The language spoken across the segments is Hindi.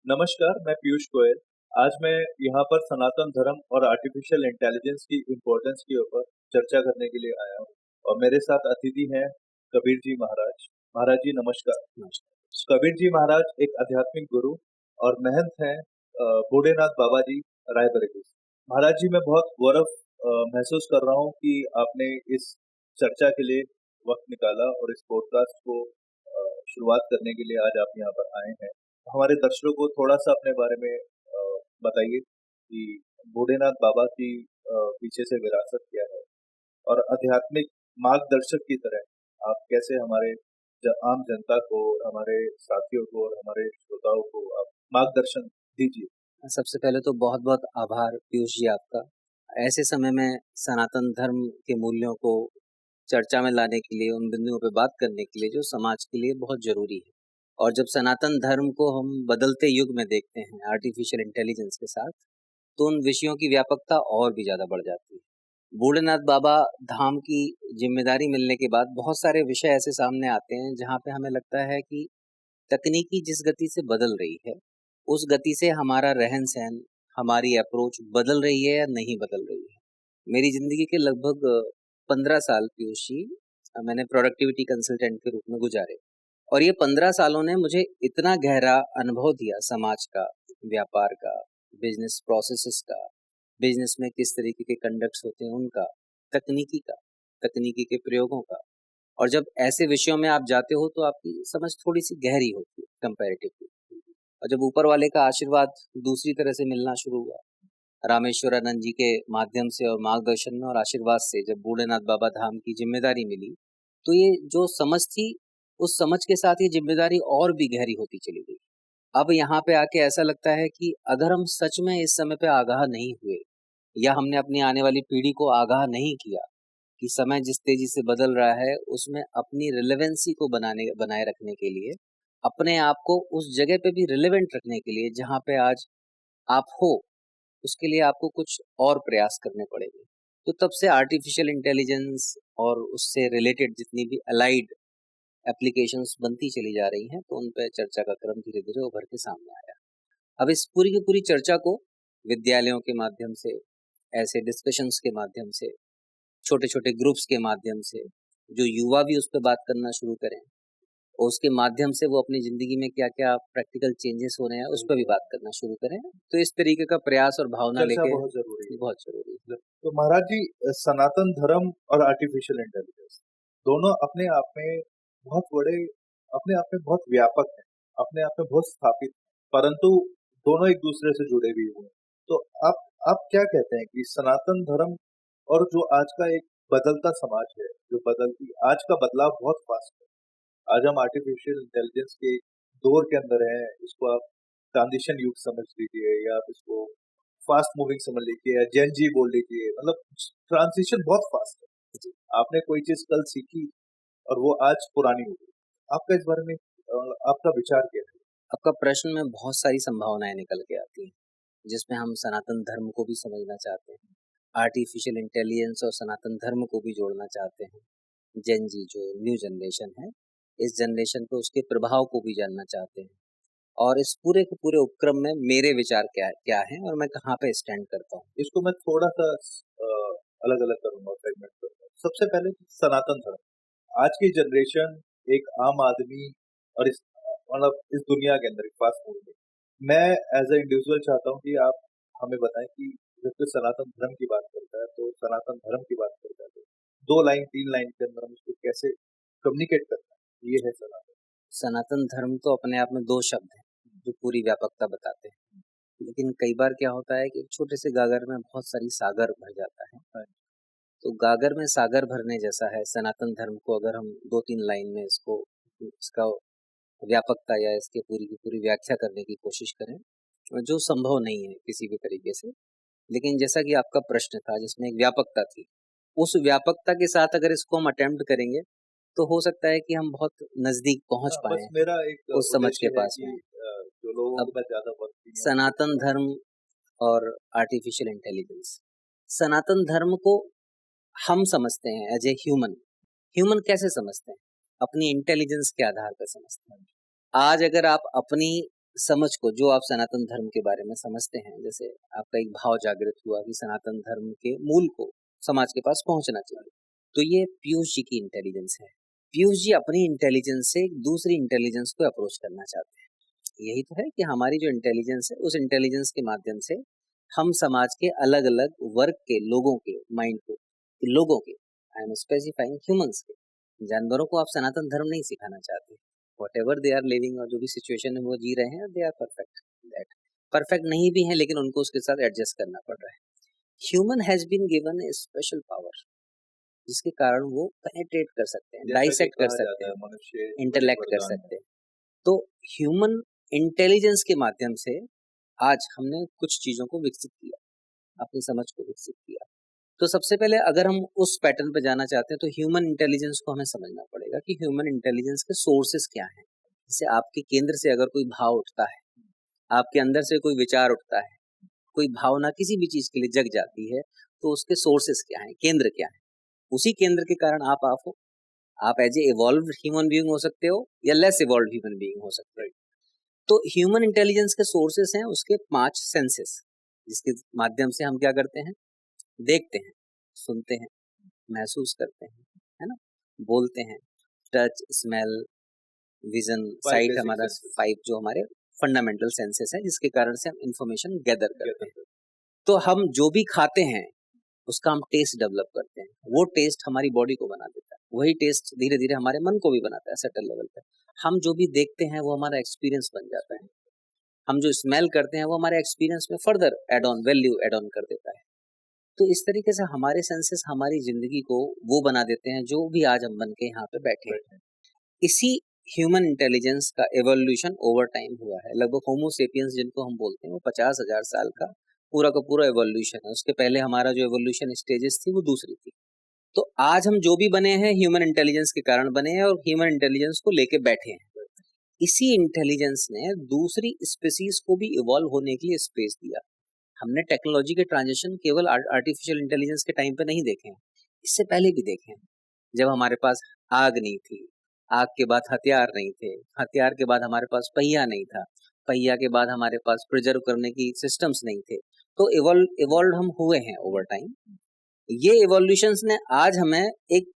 नमस्कार, मैं पीयूष गोयल। आज मैं यहाँ पर सनातन धर्म और आर्टिफिशियल इंटेलिजेंस की इम्पोर्टेंस के ऊपर चर्चा करने के लिए आया हूँ और मेरे साथ अतिथि हैं कबीर जी महाराज। महाराज जी नमस्कार। नमस्कार। कबीर जी महाराज एक आध्यात्मिक गुरु और महंत हैं बूढ़ेनाथ बाबा जी रायबरेली से। महाराज जी मैं बहुत गौरव महसूस कर रहा हूँ कि आपने इस चर्चा के लिए वक्त निकाला और इस पॉडकास्ट को शुरुआत करने के लिए आज आप यहाँ पर आए हैं। हमारे दर्शकों को थोड़ा-सा अपने बारे में बताइए कि बूढ़ेनाथ बाबा की पीछे से विरासत क्या है? और आध्यात्मिक मार्गदर्शक की तरह आप कैसे हमारे आम जनता को, हमारे साथियों को और हमारे श्रोताओं को आप मार्गदर्शन दीजिए? सबसे पहले तो बहुत-बहुत आभार पीयूष जी आपका। ऐसे समय में सनातन धर्म के मूल्यों को चर्चा में लाने के लिए, उन बिंदुओं पे बात करने के लिए जो समाज के लिए बहुत ज़रूरी है। और जब सनातन धर्म को हम बदलते युग में देखते हैं आर्टिफिशियल इंटेलिजेंस के साथ, तो उन विषयों की व्यापकता और भी ज़्यादा बढ़ जाती है। बूढ़ेनाथ बाबा धाम की ज़िम्मेदारी मिलने के बाद बहुत सारे विषय ऐसे सामने आते हैं जहाँ पे हमें लगता है कि तकनीकी जिस गति से बदल रही है, उस गति से हमारा रहन-सहन, हमारी अप्रोच बदल रही है या नहीं बदल रही है। मेरी ज़िंदगी के लगभग 15 साल पीयूष जी मैंने प्रोडक्टिविटी कंसल्टेंट के रूप में गुज़ारे और ये 15 सालों ने मुझे इतना गहरा अनुभव दिया समाज का, व्यापार का, बिज़नेस प्रोसेसेस का, बिज़नेस में किस तरीके के कंडक्ट्स होते हैं उनका, का, तकनीकी के प्रयोगों का। और जब ऐसे विषयों में आप जाते हो तो आपकी समझ थोड़ी-सी गहरी होती है कंपैरेटिवली। और जब ऊपर वाले का आशीर्वाद दूसरी तरह से मिलना शुरू हुआ, रामेश्वरानंद जी के माध्यम से और मार्गदर्शन में और आशीर्वाद से जब बूढ़ेनाथ बाबा धाम की ज़िम्मेदारी मिली, तो ये जो समझ थी, उस समझ के साथ ये ज़िम्मेदारी और भी गहरी होती चली गई। अब यहाँ पे आके ऐसा लगता है कि अगर हम सच में इस समय पे आगाह नहीं हुए या हमने अपनी आने वाली पीढ़ी को आगाह नहीं किया कि समय जिस तेजी से बदल रहा है उसमें अपनी रिलेवेंसी को बनाए रखने के लिए अपने आप को उस जगह पे भी रिलेवेंट रखने के लिए जहाँ पे आज आप हो उसके लिए आपको कुछ और प्रयास करने पड़ेंगे। तो तब से आर्टिफिशियल इंटेलिजेंस और उससे रिलेटेड जितनी भी अलाइड एप्लीकेशंस बनती चली जा रही हैं तो उन पे चर्चा का क्रम धीरे धीरे उभर के सामने आया। अब इस पूरी की पूरी चर्चा को विद्यालयों के माध्यम से, ऐसे डिस्कशंस के माध्यम से, छोटे-छोटे ग्रुप्स के माध्यम से, जो युवा भी उस पे बात करना शुरू करें और उसके माध्यम से वो अपनी ज़िंदगी में क्या-क्या प्रैक्टिकल चेंजेस हो रहे हैं, उस पे भी बात करना शुरू करें। तो इस तरीके का प्रयास और भावना चर्चा लेके बहुत ज़रूरी है। बहुत ज़रूरी है। तो महाराज जी सनातन धर्म और आर्टिफिशियल इंटेलिजेंस दोनों अपने आप में बहुत बड़े, अपने आप में बहुत व्यापक हैं, अपने आप में बहुत स्थापित हैं, परंतु दोनों एक दूसरे से जुड़े भी हुए हैं। तो आप क्या कहते हैं कि सनातन धर्म और जो आज का एक बदलता समाज है, जो बदलती आज का बदलाव बहुत फास्ट है। आज हम आर्टिफिशियल इंटेलिजेंस के दौर के अंदर हैं, इसको आप ट्रांजिशन युग समझ लीजिए या आप इसको फास्ट मूविंग समझ लीजिए या जेन जी बोल लीजिए, मतलब ट्रांजिशन बहुत फास्ट है। आपने कोई चीज कल सीखी और वो आज पुरानी हो गई। आपका इस बारे में आपका विचार क्या है? आपका प्रश्न में बहुत सारी संभावनाएँ निकल के आती हैं, जिसमें हम सनातन धर्म को भी समझना चाहते हैं, आर्टिफिशियल इंटेलिजेंस और सनातन धर्म को भी जोड़ना चाहते हैं। जेन जी जो न्यू जनरेशन है, इस जनरेशन पे उसके प्रभाव को भी जानना चाहते हैं और इस पूरे के पूरे उपक्रम में मेरे विचार क्या हैं और मैं कहाँ पे स्टैंड करता हूँ। इसको मैं थोड़ा सा अलग अलग करूंगा, सेगमेंट करूंगा। सबसे पहले सनातन धर्म, आज की जनरेशन एक आम आदमी और इस मतलब इस दुनिया के अंदर फास्ट फूड में मैं एज ए इंडिविजुअल चाहता हूँ कि आप हमें बताएं कि जब कोई सनातन धर्म की बात करता है तो सनातन धर्म की बात करता है तो 2 लाइन 3 लाइन के अंदर हम उसको कैसे कम्युनिकेट करता है, ये है सनातन। सनातन धर्म तो अपने आप में 2 शब्द हैं, जो पूरी व्यापकता बताते हैं। लेकिन कई बार क्या होता है कि एक छोटे से गागर में बहुत सारी सागर भर जाता है। हाँ, तो गागर में सागर भरने जैसा है सनातन धर्म को अगर हम 2-3 लाइन में इसका व्यापकता या इसकी पूरी की पूरी व्याख्या करने की कोशिश करें, जो संभव नहीं है किसी भी तरीके से। लेकिन जैसा कि आपका प्रश्न था जिसमें एक व्यापकता थी, उस व्यापकता के साथ अगर इसको हम अटेम्प्ट करेंगे, तो हो सकता है कि हम बहुत नज़दीक पहुँच हाँ, बस पाएँ मेरा एक उस समझ के उद्देश्य है पास कि में। जो लोगों अब को मैं ज्यादा वक्त नहीं है उनको सनातन थोड़ा। धर्म और आर्टिफिशियल इंटेलिजेंस। सनातन धर्म को हम समझते हैं एज ए ह्यूमन। ह्यूमन कैसे समझते हैं? अपनी इंटेलिजेंस के आधार पर समझते हैं। आज अगर आप अपनी समझ को, जो आप सनातन धर्म के बारे में समझते हैं, जैसे आपका एक भाव जागृत हुआ कि सनातन धर्म के मूल को समाज के पास पहुंचना चाहिए, तो ये पीयूष जी की इंटेलिजेंस है। पीयूष जी अपनी इंटेलिजेंस से एक दूसरी इंटेलिजेंस को अप्रोच करना चाहते हैं। यही तो है कि हमारी जो इंटेलिजेंस है, उस इंटेलिजेंस के माध्यम से हम समाज के अलग अलग वर्ग के लोगों के माइंड को, लोगों के, आई एम स्पेसिफाइंग ह्यूमंस के, जानवरों को आप सनातन धर्म नहीं सिखाना चाहते। whatever they are living और जो भी सिचुएशन है वो जी रहे हैं, they are perfect, that perfect नहीं भी हैं, लेकिन उनको उसके साथ एडजस्ट करना पड़ रहा है। Human has been given a special power, जिसके कारण वो पेनेट्रेट कर सकते हैं, डाइसेक्ट कर सकते हैं, मनुष्य इंटेलेक्ट कर सकते हैं। तो ह्यूमन इंटेलिजेंस के माध्यम से आज हमने कुछ चीजों को विकसित किया, अपनी समझ को विकसित किया। तो सबसे पहले अगर हम उस पैटर्न पे जाना चाहते हैं तो ह्यूमन इंटेलिजेंस को हमें समझना पड़ेगा कि ह्यूमन इंटेलिजेंस के सोर्सेस क्या हैं। जैसे आपके केंद्र से अगर कोई भाव उठता है, आपके अंदर से कोई विचार उठता है, कोई भावना किसी भी चीज के लिए जग जाती है, तो उसके सोर्सेस क्या हैं, केंद्र क्या है। उसी केंद्र के कारण आप हो। आप as a evolve human being हो सकते हो या लेस इवॉल्व ह्यूमन बीइंग हो सकते हो। तो ह्यूमन इंटेलिजेंस के सोर्सेस हैं उसके 5 सेंसेस, जिसके माध्यम से हम क्या करते हैं, देखते हैं, सुनते हैं, महसूस करते हैं, है ना, बोलते हैं, टच, स्मेल, विजन, साइट, हमारा 5 जो हमारे फंडामेंटल सेंसेस हैं, जिसके कारण से हम इंफॉर्मेशन गैदर करते हैं। तो हम जो भी खाते हैं उसका हम टेस्ट डेवलप करते हैं, वो टेस्ट हमारी बॉडी को बना देता है, वही टेस्ट धीरे धीरे हमारे मन को भी बनाता है सटल लेवल पे। हम जो भी देखते हैं वो हमारा एक्सपीरियंस बन जाता है, हम जो स्मेल करते हैं वो हमारे एक्सपीरियंस में further add on value add on कर देता है। तो इस तरीके से हमारे सेंसेस हमारी जिंदगी को वो बना देते हैं जो भी आज हम बन के यहाँ पे बैठे हैं। इसी ह्यूमन इंटेलिजेंस का एवोल्यूशन ओवर टाइम हुआ है। लगभग होमो सेपियंस जिनको हम बोलते हैं वो 50,000 साल का पूरा एवोल्यूशन है। उसके पहले हमारा जो एवोल्यूशन स्टेजेस थी वो दूसरी थी। तो आज हम जो भी बने हैं ह्यूमन इंटेलिजेंस के कारण बने हैं और ह्यूमन इंटेलिजेंस को लेके बैठे हैं। इसी इंटेलिजेंस ने दूसरी स्पीसीज को भी इवॉल्व होने के लिए स्पेस दिया। हमने टेक्नोलॉजी के ट्रांजिशन केवल आर्टिफिशियल इंटेलिजेंस के टाइम पे नहीं देखे हैं, इससे पहले भी देखे हैं। जब हमारे पास आग नहीं थी, आग के बाद हथियार नहीं थे, हथियार के बाद हमारे पास पहिया नहीं था, पहिया के बाद हमारे पास प्रिजर्व करने की सिस्टम्स नहीं थे। तो इवॉल्व हम हुए हैं ओवर टाइम। ये इवोल्यूशंस ने आज हमें एक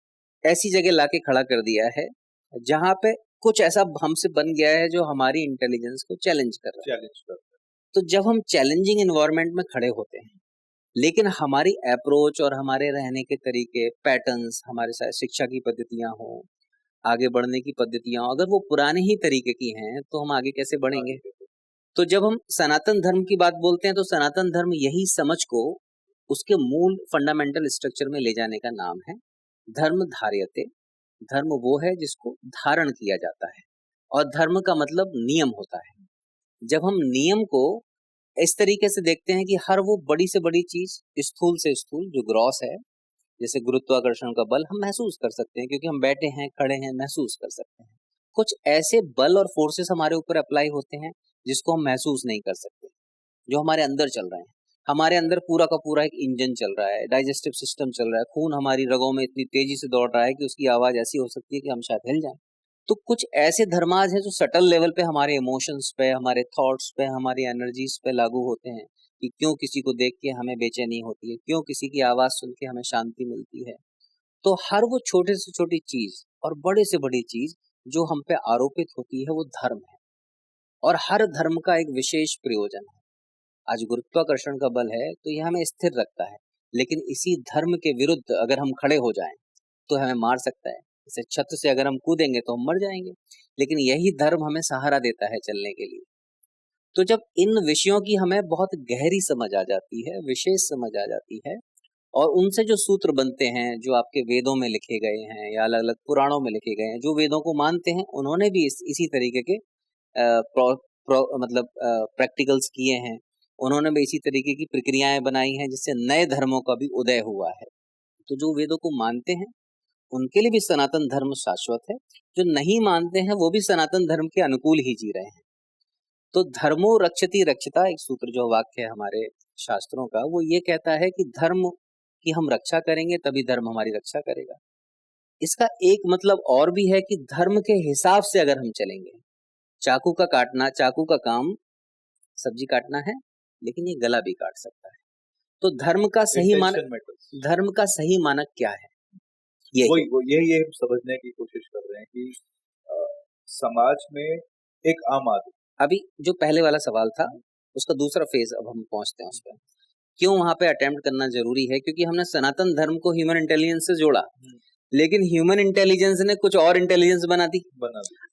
ऐसी जगह लाके खड़ा कर दिया है जहां पे कुछ ऐसा हमसे बन गया है जो हमारी इंटेलिजेंस को चैलेंज कर रहा है। तो जब हम चैलेंजिंग एनवायरनमेंट में खड़े होते हैं, लेकिन हमारी अप्रोच और हमारे रहने के तरीके, पैटर्न्स, हमारे साथ शिक्षा की पद्धतियां हो, आगे बढ़ने की पद्धतियां, अगर वो पुराने ही तरीके की हैं तो हम आगे कैसे बढ़ेंगे। तो जब हम सनातन धर्म की बात बोलते हैं तो सनातन धर्म यही समझ को उसके मूल फंडामेंटल स्ट्रक्चर में ले जाने का नाम है। धर्म धार्यते, धर्म वो है जिसको धारण किया जाता है, और धर्म का मतलब नियम होता है। जब हम नियम को इस तरीके से देखते हैं कि हर वो बड़ी से बड़ी चीज, स्थूल से स्थूल जो ग्रॉस है, जैसे गुरुत्वाकर्षण का बल हम महसूस कर सकते हैं क्योंकि हम बैठे हैं, खड़े हैं, महसूस कर सकते हैं। कुछ ऐसे बल और फोर्सेस हमारे ऊपर अप्लाई होते हैं जिसको हम महसूस नहीं कर सकते, जो हमारे अंदर चल रहे हैं। हमारे अंदर पूरा का पूरा एक इंजन चल रहा है, डाइजेस्टिव सिस्टम चल रहा है, खून हमारी रगों में इतनी तेजी से दौड़ रहा है कि उसकी आवाज ऐसी हो सकती है कि हम शायद हिल जाएं। तो कुछ ऐसे धर्माज हैं जो सटल लेवल पे हमारे इमोशंस पे, हमारे थॉट्स पे, हमारी एनर्जीज पे लागू होते हैं कि क्यों किसी को देख के हमें बेचैनी होती है, क्यों किसी की आवाज सुन के हमें शांति मिलती है। तो हर वो छोटे से छोटी चीज और बड़े से बड़ी चीज जो हम पे आरोपित होती है वो धर्म है, और हर धर्म का एक विशेष प्रयोजन है। आज गुरुत्वाकर्षण का बल है तो यह हमें स्थिर रखता है, लेकिन इसी धर्म के विरुद्ध अगर हम खड़े हो जाएं तो हमें मार सकता है। जैसे छत से अगर हम कूदेंगे तो हम मर जाएंगे, लेकिन यही धर्म हमें सहारा देता है चलने के लिए। तो जब इन विषयों की हमें बहुत गहरी समझ आ जाती है, विशेष समझ आ जाती है, और उनसे जो सूत्र बनते हैं जो आपके वेदों में लिखे गए हैं या अलग अलग पुराणों में लिखे गए हैं, जो वेदों को मानते हैं उन्होंने भी इसी तरीके के प्रैक्टिकल्स किए हैं, उन्होंने भी इसी तरीके की प्रक्रियाएं बनाई हैं जिससे नए धर्मों का भी उदय हुआ है। तो जो वेदों को मानते हैं उनके लिए भी सनातन धर्म शाश्वत है, जो नहीं मानते हैं वो भी सनातन धर्म के अनुकूल ही जी रहे हैं। तो धर्मो रक्षति रक्षिता, एक सूत्र जो वाक्य है हमारे शास्त्रों का, वो ये कहता है कि धर्म की हम रक्षा करेंगे तभी धर्म हमारी रक्षा करेगा। इसका एक मतलब और भी है कि धर्म के हिसाब से अगर हम चलेंगे, चाकू का काम सब्जी काटना है, लेकिन ये गला भी काट सकता है। तो धर्म का सही मानक क्या है? यही हम समझने की कोशिश कर रहे हैं कि समाज में एक आम आदमी, अभी जो पहले वाला सवाल था उसका दूसरा फेज अब हम पहुंचते हैं उस पर। क्यों वहां पे अटेम्प्ट करना जरूरी है? क्योंकि हमने सनातन धर्म को ह्यूमन इंटेलिजेंस से जोड़ा, लेकिन ह्यूमन इंटेलिजेंस ने कुछ और इंटेलिजेंस बना दी।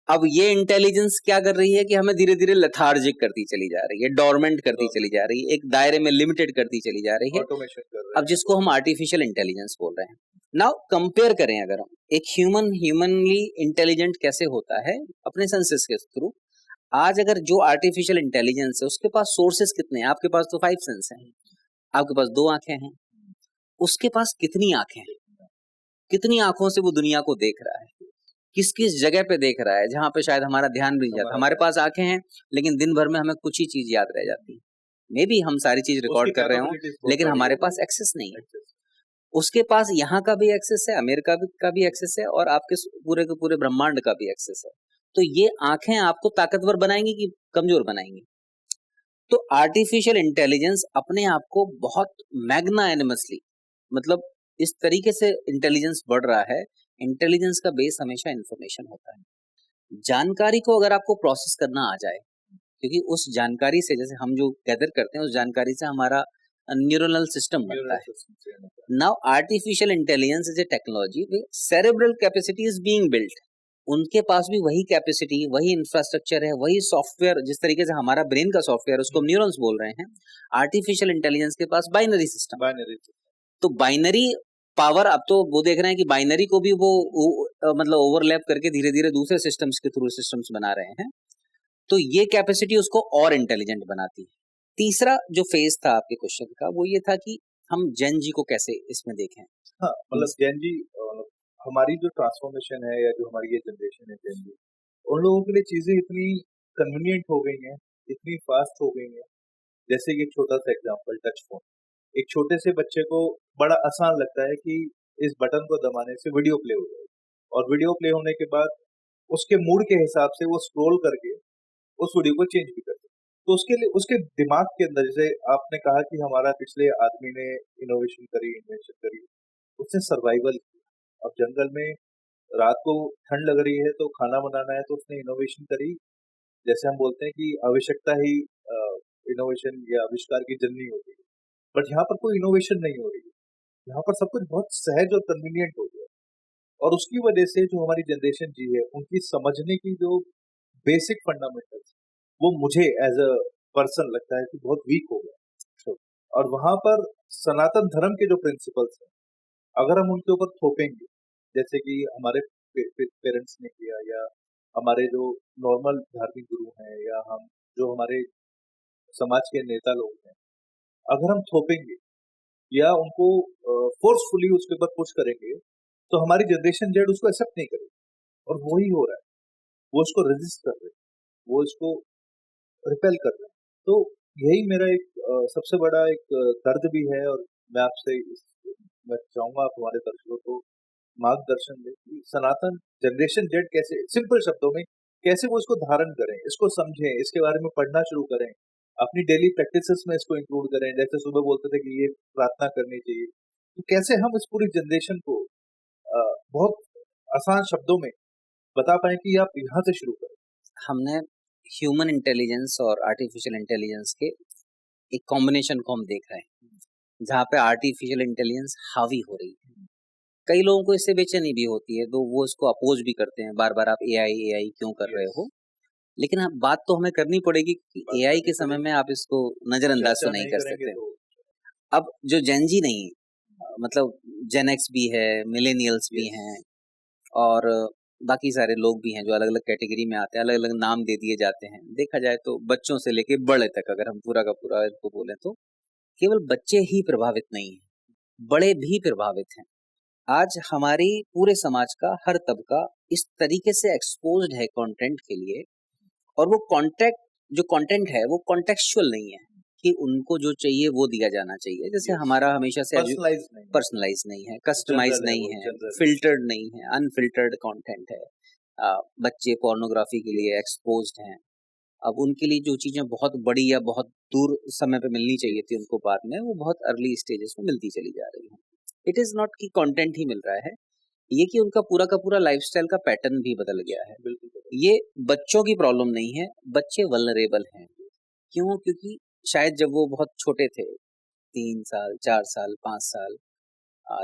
अब ये इंटेलिजेंस क्या कर रही है कि हमें धीरे धीरे लेथार्जिक करती चली जा रही है, डोरमेंट करती चली जा रही है, एक दायरे में लिमिटेड करती चली जा रही है, अब जिसको हम आर्टिफिशियल इंटेलिजेंस बोल रहे हैं। नाउ कंपेयर करें, अगर हम एक ह्यूमनली इंटेलिजेंट कैसे होता है अपने सेंसेस के थ्रू, आज अगर जो आर्टिफिशियल इंटेलिजेंस है उसके पास सोर्सेस कितने हैं? आपके पास तो 5 सेंस हैं, आपके पास 2 आंखें हैं, उसके पास कितनी आंखें हैं? कितनी आंखों से वो दुनिया को देख रहा है, किस किस जगह पे देख रहा है जहां पे शायद हमारा ध्यान भी नहीं जाता। हमारे पास आंखें हैं लेकिन दिन भर में हमें कुछ ही चीज याद रह जाती है, मे बी हम सारी चीज रिकॉर्ड कर रहे हो, लेकिन हमारे पास एक्सेस नहीं है। उसके पास यहाँ का भी एक्सेस है, अमेरिका का भी एक्सेस है, और आपके पूरे के पूरे ब्रह्मांड का भी एक्सेस है। तो ये आंखें आपको ताकतवर बनाएंगी कि कमजोर बनाएंगी? तो आर्टिफिशियल इंटेलिजेंस अपने आप को बहुत मैग्नानिमसली, मतलब इस तरीके से इंटेलिजेंस बढ़ रहा है। इंटेलिजेंस का बेस हमेशा इंफॉर्मेशन होता है। जानकारी को अगर आपको प्रोसेस करना आ जाए, क्योंकि उस जानकारी से, जैसे हम जो गैदर करते हैं उस जानकारी से हमारा न्यूरल सिस्टम बनता है। Now artificial intelligence is a technology, cerebral capacity is being built. उनके पास भी वही कैपेसिटी, वही इंफ्रास्ट्रक्चर है, वही सॉफ्टवेयर, जिस तरीके से हमारा ब्रेन का सॉफ्टवेयर उसको न्यूरॉन्स बोल रहे हैं, आर्टिफिशियल इंटेलिजेंस के पास बाइनरी सिस्टम। तो बाइनरी पावर, अब तो वो देख रहे हैं कि बाइनरी को भी वो मतलब ओवरलैप करके धीरे धीरे दूसरे सिस्टम्स के थ्रू सिस्टम्स बना रहे हैं। तो ये कैपेसिटी उसको और इंटेलिजेंट बनाती है। तीसरा जो फेज था आपके क्वेश्चन का, वो ये था कि हम जैन जी को कैसे इसमें देखें। हाँ, मतलब जैन जी, हमारी जो ट्रांसफॉर्मेशन है या जो हमारी ये जनरेशन है जैन जी, उन लोगों के लिए चीजें इतनी कन्वीनियंट हो गई हैं, इतनी फास्ट हो गई हैं। जैसे कि एक छोटा सा एग्जांपल, टच फोन। एक छोटे से बच्चे को बड़ा आसान लगता है कि इस बटन को दबाने से वीडियो प्ले हो जाएगा, और वीडियो प्ले होने के बाद उसके मूड के हिसाब से वो स्क्रॉल करके उस वीडियो को चेंज भी करते। तो उसके लिए उसके दिमाग के अंदर, जैसे आपने कहा कि हमारा पिछले आदमी ने इनोवेशन करी, इन्वेंशन करी, उसने सर्वाइवल किया। अब जंगल में रात को ठंड लग रही है तो खाना बनाना है, तो उसने इनोवेशन करी। जैसे हम बोलते हैं कि आवश्यकता ही इनोवेशन या आविष्कार की जननी होती है, बट यहाँ पर कोई इनोवेशन नहीं हो रही है। यहाँ पर सब कुछ बहुत सहज और कन्वीनियंट हो गया, और उसकी वजह से जो हमारी जनरेशन जी है, उनकी समझने की जो बेसिक फंडामेंटल्स, वो मुझे एज अ पर्सन लगता है कि बहुत वीक हो गया। और वहां पर सनातन धर्म के जो प्रिंसिपल्स हैं, अगर हम उनके ऊपर थोपेंगे, जैसे कि हमारे पेरेंट्स ने किया, या हमारे जो नॉर्मल धार्मिक गुरु हैं, या हम जो हमारे समाज के नेता लोग हैं, अगर हम थोपेंगे या उनको फोर्सफुली उसके ऊपर पुश करेंगे, तो हमारी जनरेशन जेड उसको एक्सेप्ट नहीं करेगी। और वही हो रहा है, वो उसको रेजिस्ट कर रहे हैं, वो इसको रिपेल कर रहे हैं। तो यही मेरा एक सबसे बड़ा एक दर्द भी है, और मैं आपसे मैं चाहूंगा आप हमारे दर्शकों को मार्गदर्शन दें कि सनातन जनरेशन जेड कैसे, सिंपल शब्दों में, कैसे वो इसको धारण करें, इसको समझें, इसके बारे में पढ़ना शुरू करें, अपनी डेली प्रैक्टिसेस में इसको इंक्लूड करें। जैसे सुबह बोलते थे कि ये प्रार्थना करनी चाहिए, तो कैसे हम इस पूरी जनरेशन को बहुत आसान शब्दों में बता पाए कि आप यहाँ से शुरू करें। हमने ह्यूमन इंटेलिजेंस और आर्टिफिशियल इंटेलिजेंस के एक कॉम्बिनेशन को हम देख रहे हैं, जहाँ पे आर्टिफिशियल इंटेलिजेंस हावी हो रही है। कई लोगों को इससे बेचैनी भी होती है, तो वो इसको अपोज भी करते हैं, बार बार आप एआई क्यों कर रहे हो। लेकिन अब बात तो हमें करनी पड़ेगी कि एआई के समय में आप इसको नजरअंदाज तो नहीं कर सकते। अब जो जेन जी नहीं, मतलब जेन एक्स भी है, मिलेनियल्स भी हैं, और बाकी सारे लोग भी हैं जो अलग अलग कैटेगरी में आते हैं, अलग अलग नाम दे दिए जाते हैं। देखा जाए तो बच्चों से लेके बड़े तक, अगर हम पूरा का पूरा इसको बोलें, तो केवल बच्चे ही प्रभावित नहीं हैं, बड़े भी प्रभावित हैं। आज हमारी पूरे समाज का हर तबका इस तरीके से एक्सपोज्ड है कंटेंट के लिए, और वो कंटेंट है वो कॉन्टेक्चुअल नहीं है कि उनको जो चाहिए वो दिया जाना चाहिए। जैसे हमारा हमेशा से पर्सनलाइज नहीं है, कस्टमाइज नहीं है, फिल्टर्ड नहीं है, अनफिल्टर्ड कंटेंट है, बच्चे पोर्नोग्राफी के लिए एक्सपोज्ड हैं। अब उनके लिए जो चीज़ें बहुत बड़ी या बहुत दूर समय पे मिलनी चाहिए थी उनको बाद में, वो बहुत अर्ली स्टेजेस में मिलती चली जा रही हैं। इट इज़ नॉट कि कंटेंट ही मिल रहा है, ये कि उनका पूरा का पूरा लाइफस्टाइल का पैटर्न भी बदल गया है। ये बच्चों की प्रॉब्लम नहीं है, बच्चे वल्नरेबल हैं। क्यों? क्योंकि शायद जब वो बहुत छोटे थे, 3 साल, 4 साल, 5 साल,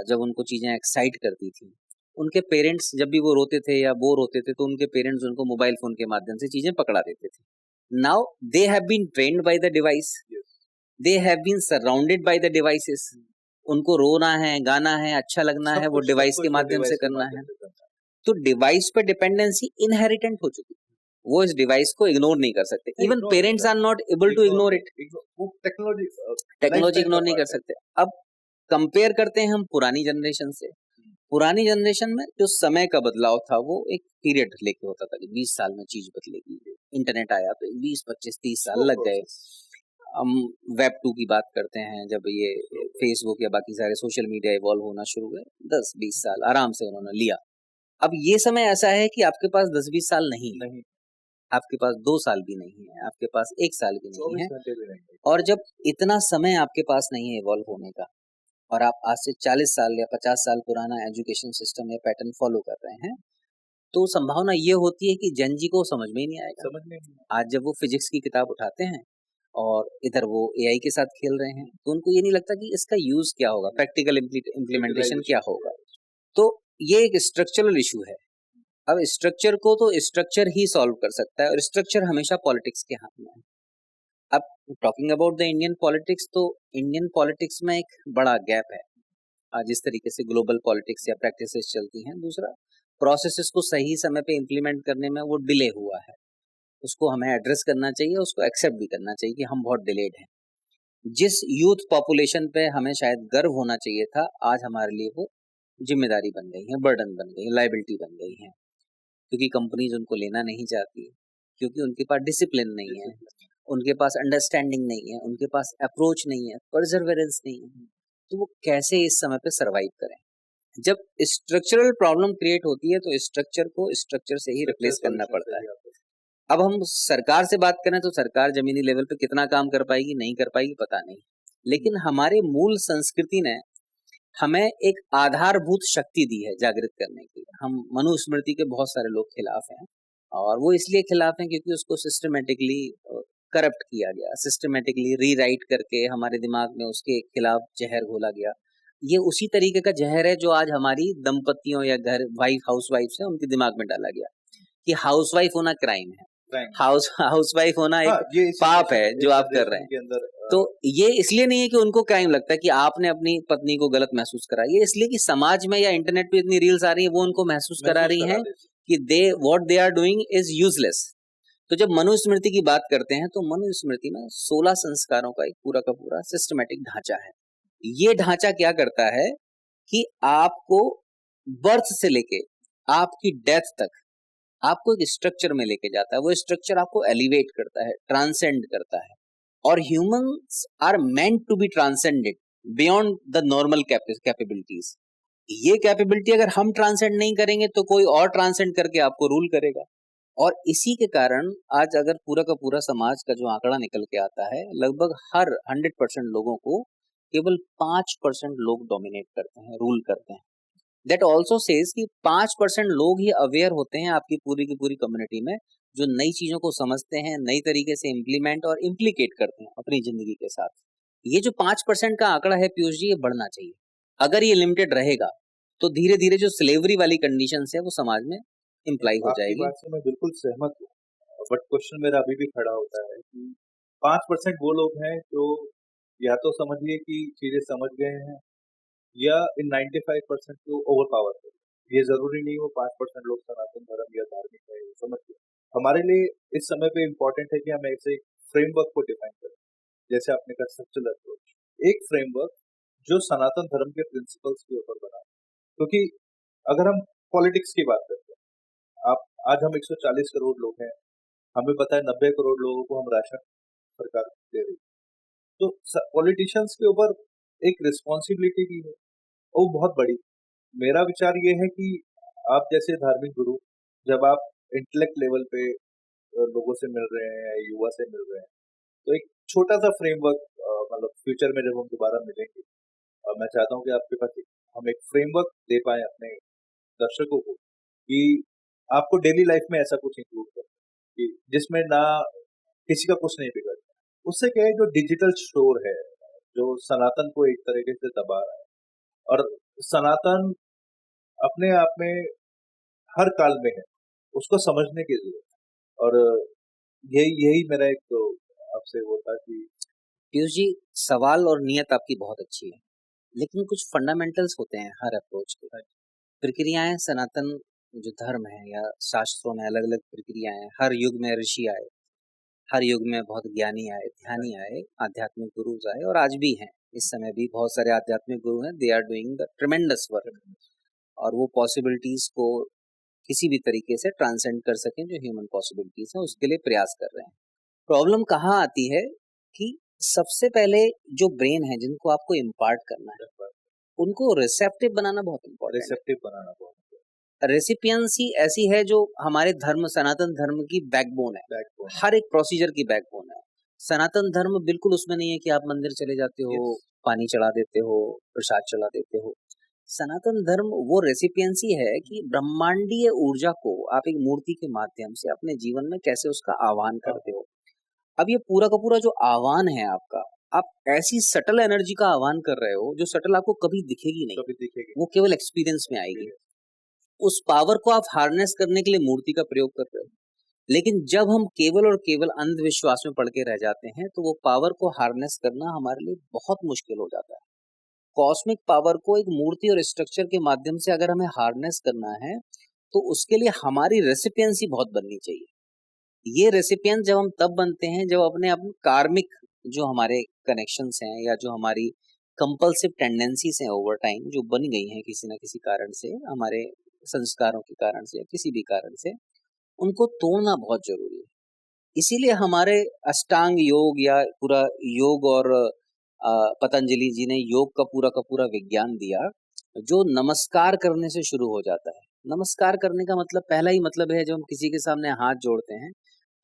जब उनको चीज़ें एक्साइट करती थी, उनके पेरेंट्स जब भी वो रोते थे या बोर होते थे, तो उनके पेरेंट्स उनको मोबाइल फ़ोन के माध्यम से चीज़ें पकड़ा देते थे। Now they have been trained by the device. They have been surrounded by the devices. उनको रोना है, गाना है, अच्छा लगना है, वो डिवाइस के माध्यम से करना है। तो डिवाइस पे डिपेंडेंसी इनहेरिटेंट हो चुकी है। वो इस डिवाइस को इग्नोर नहीं कर सकते। Even parents are not able to ignore it. वो टेक्नोलॉजी इग्नोर नहीं कर सकते। अब कंपेयर करते हैं हम पुरानी जनरेशन से। पुरानी जनरेशन में जो समय का बदलाव था वो एक पीरियड लेके होता था कि 20 साल में चीज बदलेगी। इंटरनेट आया तो 20, 25, 30 साल लग गए। हम वेब 2 की बात करते हैं, जब ये फेसबुक या बाकी सारे सोशल मीडिया इवॉल्व होना शुरू हुए, 10-20 साल आराम से उन्होंने लिया। अब ये समय ऐसा है कि आपके पास 10-20 साल नहीं, आपके पास 2 साल भी नहीं है, आपके पास 1 साल भी नहीं है। और जब इतना समय आपके पास नहीं है इवॉल्व होने का, और आप आज से 40 साल या 50 साल पुराना एजुकेशन सिस्टम या पैटर्न फॉलो कर रहे हैं, तो संभावना ये होती है कि जन जी को समझ में ही नहीं आएगा। आज जब वो फिजिक्स की किताब उठाते हैं और इधर वो एआई के साथ खेल रहे हैं, तो उनको ये नहीं लगता कि इसका यूज क्या होगा, प्रैक्टिकल इम्प्लीमेंटेशन क्या होगा। तो ये एक स्ट्रक्चरल इशू है। अब स्ट्रक्चर को तो स्ट्रक्चर ही सॉल्व कर सकता है, और स्ट्रक्चर हमेशा पॉलिटिक्स के हाथ में है। अब talking about the Indian politics, तो इंडियन पॉलिटिक्स में एक बड़ा गैप है। जिस तरीके से ग्लोबल पॉलिटिक्स या प्रैक्टिसेस चलती हैं, दूसरा प्रोसेसेस को सही समय पे इम्प्लीमेंट करने में वो डिले हुआ है। उसको हमें एड्रेस करना चाहिए, उसको एक्सेप्ट भी करना चाहिए कि हम बहुत डिलेड हैं। जिस यूथ पॉपुलेशन पे हमें शायद गर्व होना चाहिए था, आज हमारे लिए वो जिम्मेदारी बन गई है, बर्डन बन गई है, लायबिलिटी बन गई है। क्योंकि कंपनीज उनको लेना नहीं चाहती, क्योंकि उनके पास डिसिप्लिन नहीं है, उनके पास अंडरस्टैंडिंग नहीं है, उनके पास अप्रोच नहीं है, परजर्वेरेंस नहीं है। तो वो कैसे इस समय पे सरवाइव करें? जब स्ट्रक्चरल प्रॉब्लम क्रिएट होती है, तो स्ट्रक्चर को स्ट्रक्चर से ही रिप्लेस करना पड़ता है। अब हम सरकार से बात करें तो सरकार जमीनी लेवल पे कितना काम कर पाएगी, नहीं कर पाएगी, पता नहीं। लेकिन हमारे मूल संस्कृति ने हमें एक आधारभूत शक्ति दी है जागृत करने की। हम मनुस्मृति के बहुत सारे लोग खिलाफ हैं, और वो इसलिए खिलाफ हैं क्योंकि उसको सिस्टमेटिकली करप्ट किया गया, सिस्टमेटिकली रीराइट करके हमारे दिमाग में उसके खिलाफ जहर घोला गया। ये उसी तरीके का जहर है जो आज हमारी दंपतियों या घर हाउसवाइफ है उनके दिमाग में डाला गया कि हाउसवाइफ होना क्राइम है, हाउसवाइफ होना एक पाप है जो आप कर रहे हैं। तो ये इसलिए नहीं है कि उनको क्राइम लगता है कि आपने अपनी पत्नी को गलत महसूस करा, ये इसलिए कि समाज में या इंटरनेट पे इतनी रील्स आ रही है, वो उनको महसूस करा रही हैं कि what they are doing is useless. तो जब मनुस्मृति की बात करते हैं, तो मनुस्मृति में 16 संस्कारों का एक पूरा का पूरा सिस्टमेटिक ढांचा है। ये ढांचा क्या करता है कि आपको बर्थ से लेके आपकी डेथ तक आपको एक स्ट्रक्चर में लेके जाता है। वो स्ट्रक्चर आपको एलिवेट करता है, ट्रांसेंड करता है। और humans are meant to be transcended beyond the normal capabilities. ये कैपेबिलिटी अगर हम ट्रांसेंड नहीं करेंगे तो कोई और ट्रांसेंड करके आपको रूल करेगा। और इसी के कारण आज अगर पूरा का पूरा समाज का जो आंकड़ा निकल के आता है, लगभग हर 100% लोगों को केवल 5% लोग डोमिनेट करते हैं, रूल करते हैं। दैट ऑल्सो सेज कि 5% लोग ही अवेयर होते हैं आपकी पूरी की पूरी कम्युनिटी में, जो नई चीजों को समझते हैं, नई तरीके से इम्प्लीमेंट और इम्प्लीकेट करते हैं अपनी जिंदगी के साथ। ये जो 5% का आंकड़ा है पीयूष जी, ये बढ़ना चाहिए। अगर ये लिमिटेड रहेगा तो धीरे धीरे जो स्लेवरी वाली कंडीशन है वो समाज में इम्प्लाई हो जाएगी। बात से मैं बिल्कुल सहमत हूँ, बट क्वेश्चन मेरा अभी भी खड़ा होता है कि 5% वो लोग हैं जो या तो समझिए कि चीजें समझ गए हैं, या इन 95% को ओवर पावर कर। ये जरूरी नहीं वो 5% लोग सनातन धर्म या धार्मिक है, समझ गए। हमारे लिए इस समय पे इम्पोर्टेंट है कि हम ऐसे एक फ्रेमवर्क को डिफाइन करें, जैसे आपने कहा स्ट्रक्चरल अप्रोच, एक फ्रेमवर्क जो सनातन धर्म के प्रिंसिपल्स के ऊपर बना। क्योंकि अगर हम पॉलिटिक्स की बात करते हैं, आज हम 140 करोड़ लोग हैं, हमें पता है 90 करोड़ लोगों को हम राशन सरकार दे रही है, तो पॉलिटिशियंस के ऊपर एक रिस्पॉन्सिबिलिटी भी है, वो बहुत बड़ी। मेरा विचार ये है कि आप जैसे धार्मिक गुरु, जब आप इंटेलेक्ट लेवल पे लोगों से मिल रहे हैं, युवा से मिल रहे हैं, तो एक छोटा सा फ्रेमवर्क, मतलब फ्यूचर में जब हम दोबारा मिलेंगे, मैं चाहता हूँ कि आपके पास हम एक फ्रेमवर्क दे पाए अपने दर्शकों को कि आपको डेली लाइफ में ऐसा कुछ इंक्लूड कर कि जिसमें ना किसी का कुछ नहीं बिगड़ता। उससे क्या है, जो डिजिटल स्टोर है, जो सनातन को एक तरीके से दबा रहा है, और सनातन अपने आप में हर काल में है, उसको समझने की जरूरत है। और यही यही मेरा एक तो आपसे वो था कि पीयूष जी, सवाल और नियत आपकी बहुत अच्छी है, लेकिन कुछ फंडामेंटल्स होते हैं हर अप्रोच के। प्रक्रियाएं सनातन जो धर्म है या शास्त्रों में अलग अलग प्रक्रियाएं, हर युग में ऋषि आए, हर युग में बहुत ज्ञानी आए, ध्यानी आए, आध्यात्मिक गुरु आए, और आज भी हैं। इस समय भी बहुत सारे आध्यात्मिक गुरु हैं, they are doing the tremendous work, और वो पॉसिबिलिटीज को किसी भी तरीके से ट्रांसेंड कर सकें जो ह्यूमन पॉसिबिलिटीज है, उसके लिए प्रयास कर रहे हैं। प्रॉब्लम कहाँ आती है कि सबसे पहले जो ब्रेन है जिनको आपको इम्पार्ट करना है, उनको रिसेप्टिव बनाना बहुत इम्पोर्टेंट है। रिसेप्टिव बनाना बहुत रेसिपियंसी ऐसी है जो हमारे धर्म, सनातन धर्म की बैकबोन है, हर एक प्रोसीजर की बैकबोन है। सनातन धर्म बिल्कुल उसमें नहीं है कि आप मंदिर चले जाते हो, पानी चढ़ा देते हो, प्रसाद चढ़ा देते हो। सनातन धर्म वो रेसिपियंसी है कि ब्रह्मांडीय ऊर्जा को आप एक मूर्ति के माध्यम से अपने जीवन में कैसे उसका आह्वान करते हो। अब ये पूरा का पूरा जो आह्वान है आपका, आप ऐसी सटल एनर्जी का आह्वान कर रहे हो जो सटल आपको कभी दिखेगी नहीं, वो केवल एक्सपीरियंस में आएगी। उस पावर को आप हार्नेस करने के लिए मूर्ति का प्रयोग कर रहे हो, लेकिन जब हम केवल और केवल अंधविश्वास में पड़ के रह जाते हैं तो वो पावर को हार्नेस करना हमारे लिए बहुत मुश्किल हो जाता है। कॉस्मिक पावर को एक मूर्ति और स्ट्रक्चर के माध्यम से अगर हमें हार्नेस करना है तो उसके लिए हमारी रेसिपियंसी बहुत बननी चाहिए। ये रेसिपियंस जब हम तब बनते हैं जब अपने अपने कार्मिक जो हमारे कनेक्शंस हैं या जो हमारी कंपल्सिव टेंडेंसीज हैं ओवर टाइम जो बन गई हैं किसी ना किसी कारण से, हमारे संस्कारों के कारण से या किसी भी कारण से, उनको तोड़ना बहुत जरूरी है। इसीलिए हमारे अष्टांग योग या पूरा योग, और पतंजलि जी ने योग का पूरा विज्ञान दिया जो नमस्कार करने से शुरू हो जाता है। नमस्कार करने का मतलब, पहला ही मतलब है, जब हम किसी के सामने हाथ जोड़ते हैं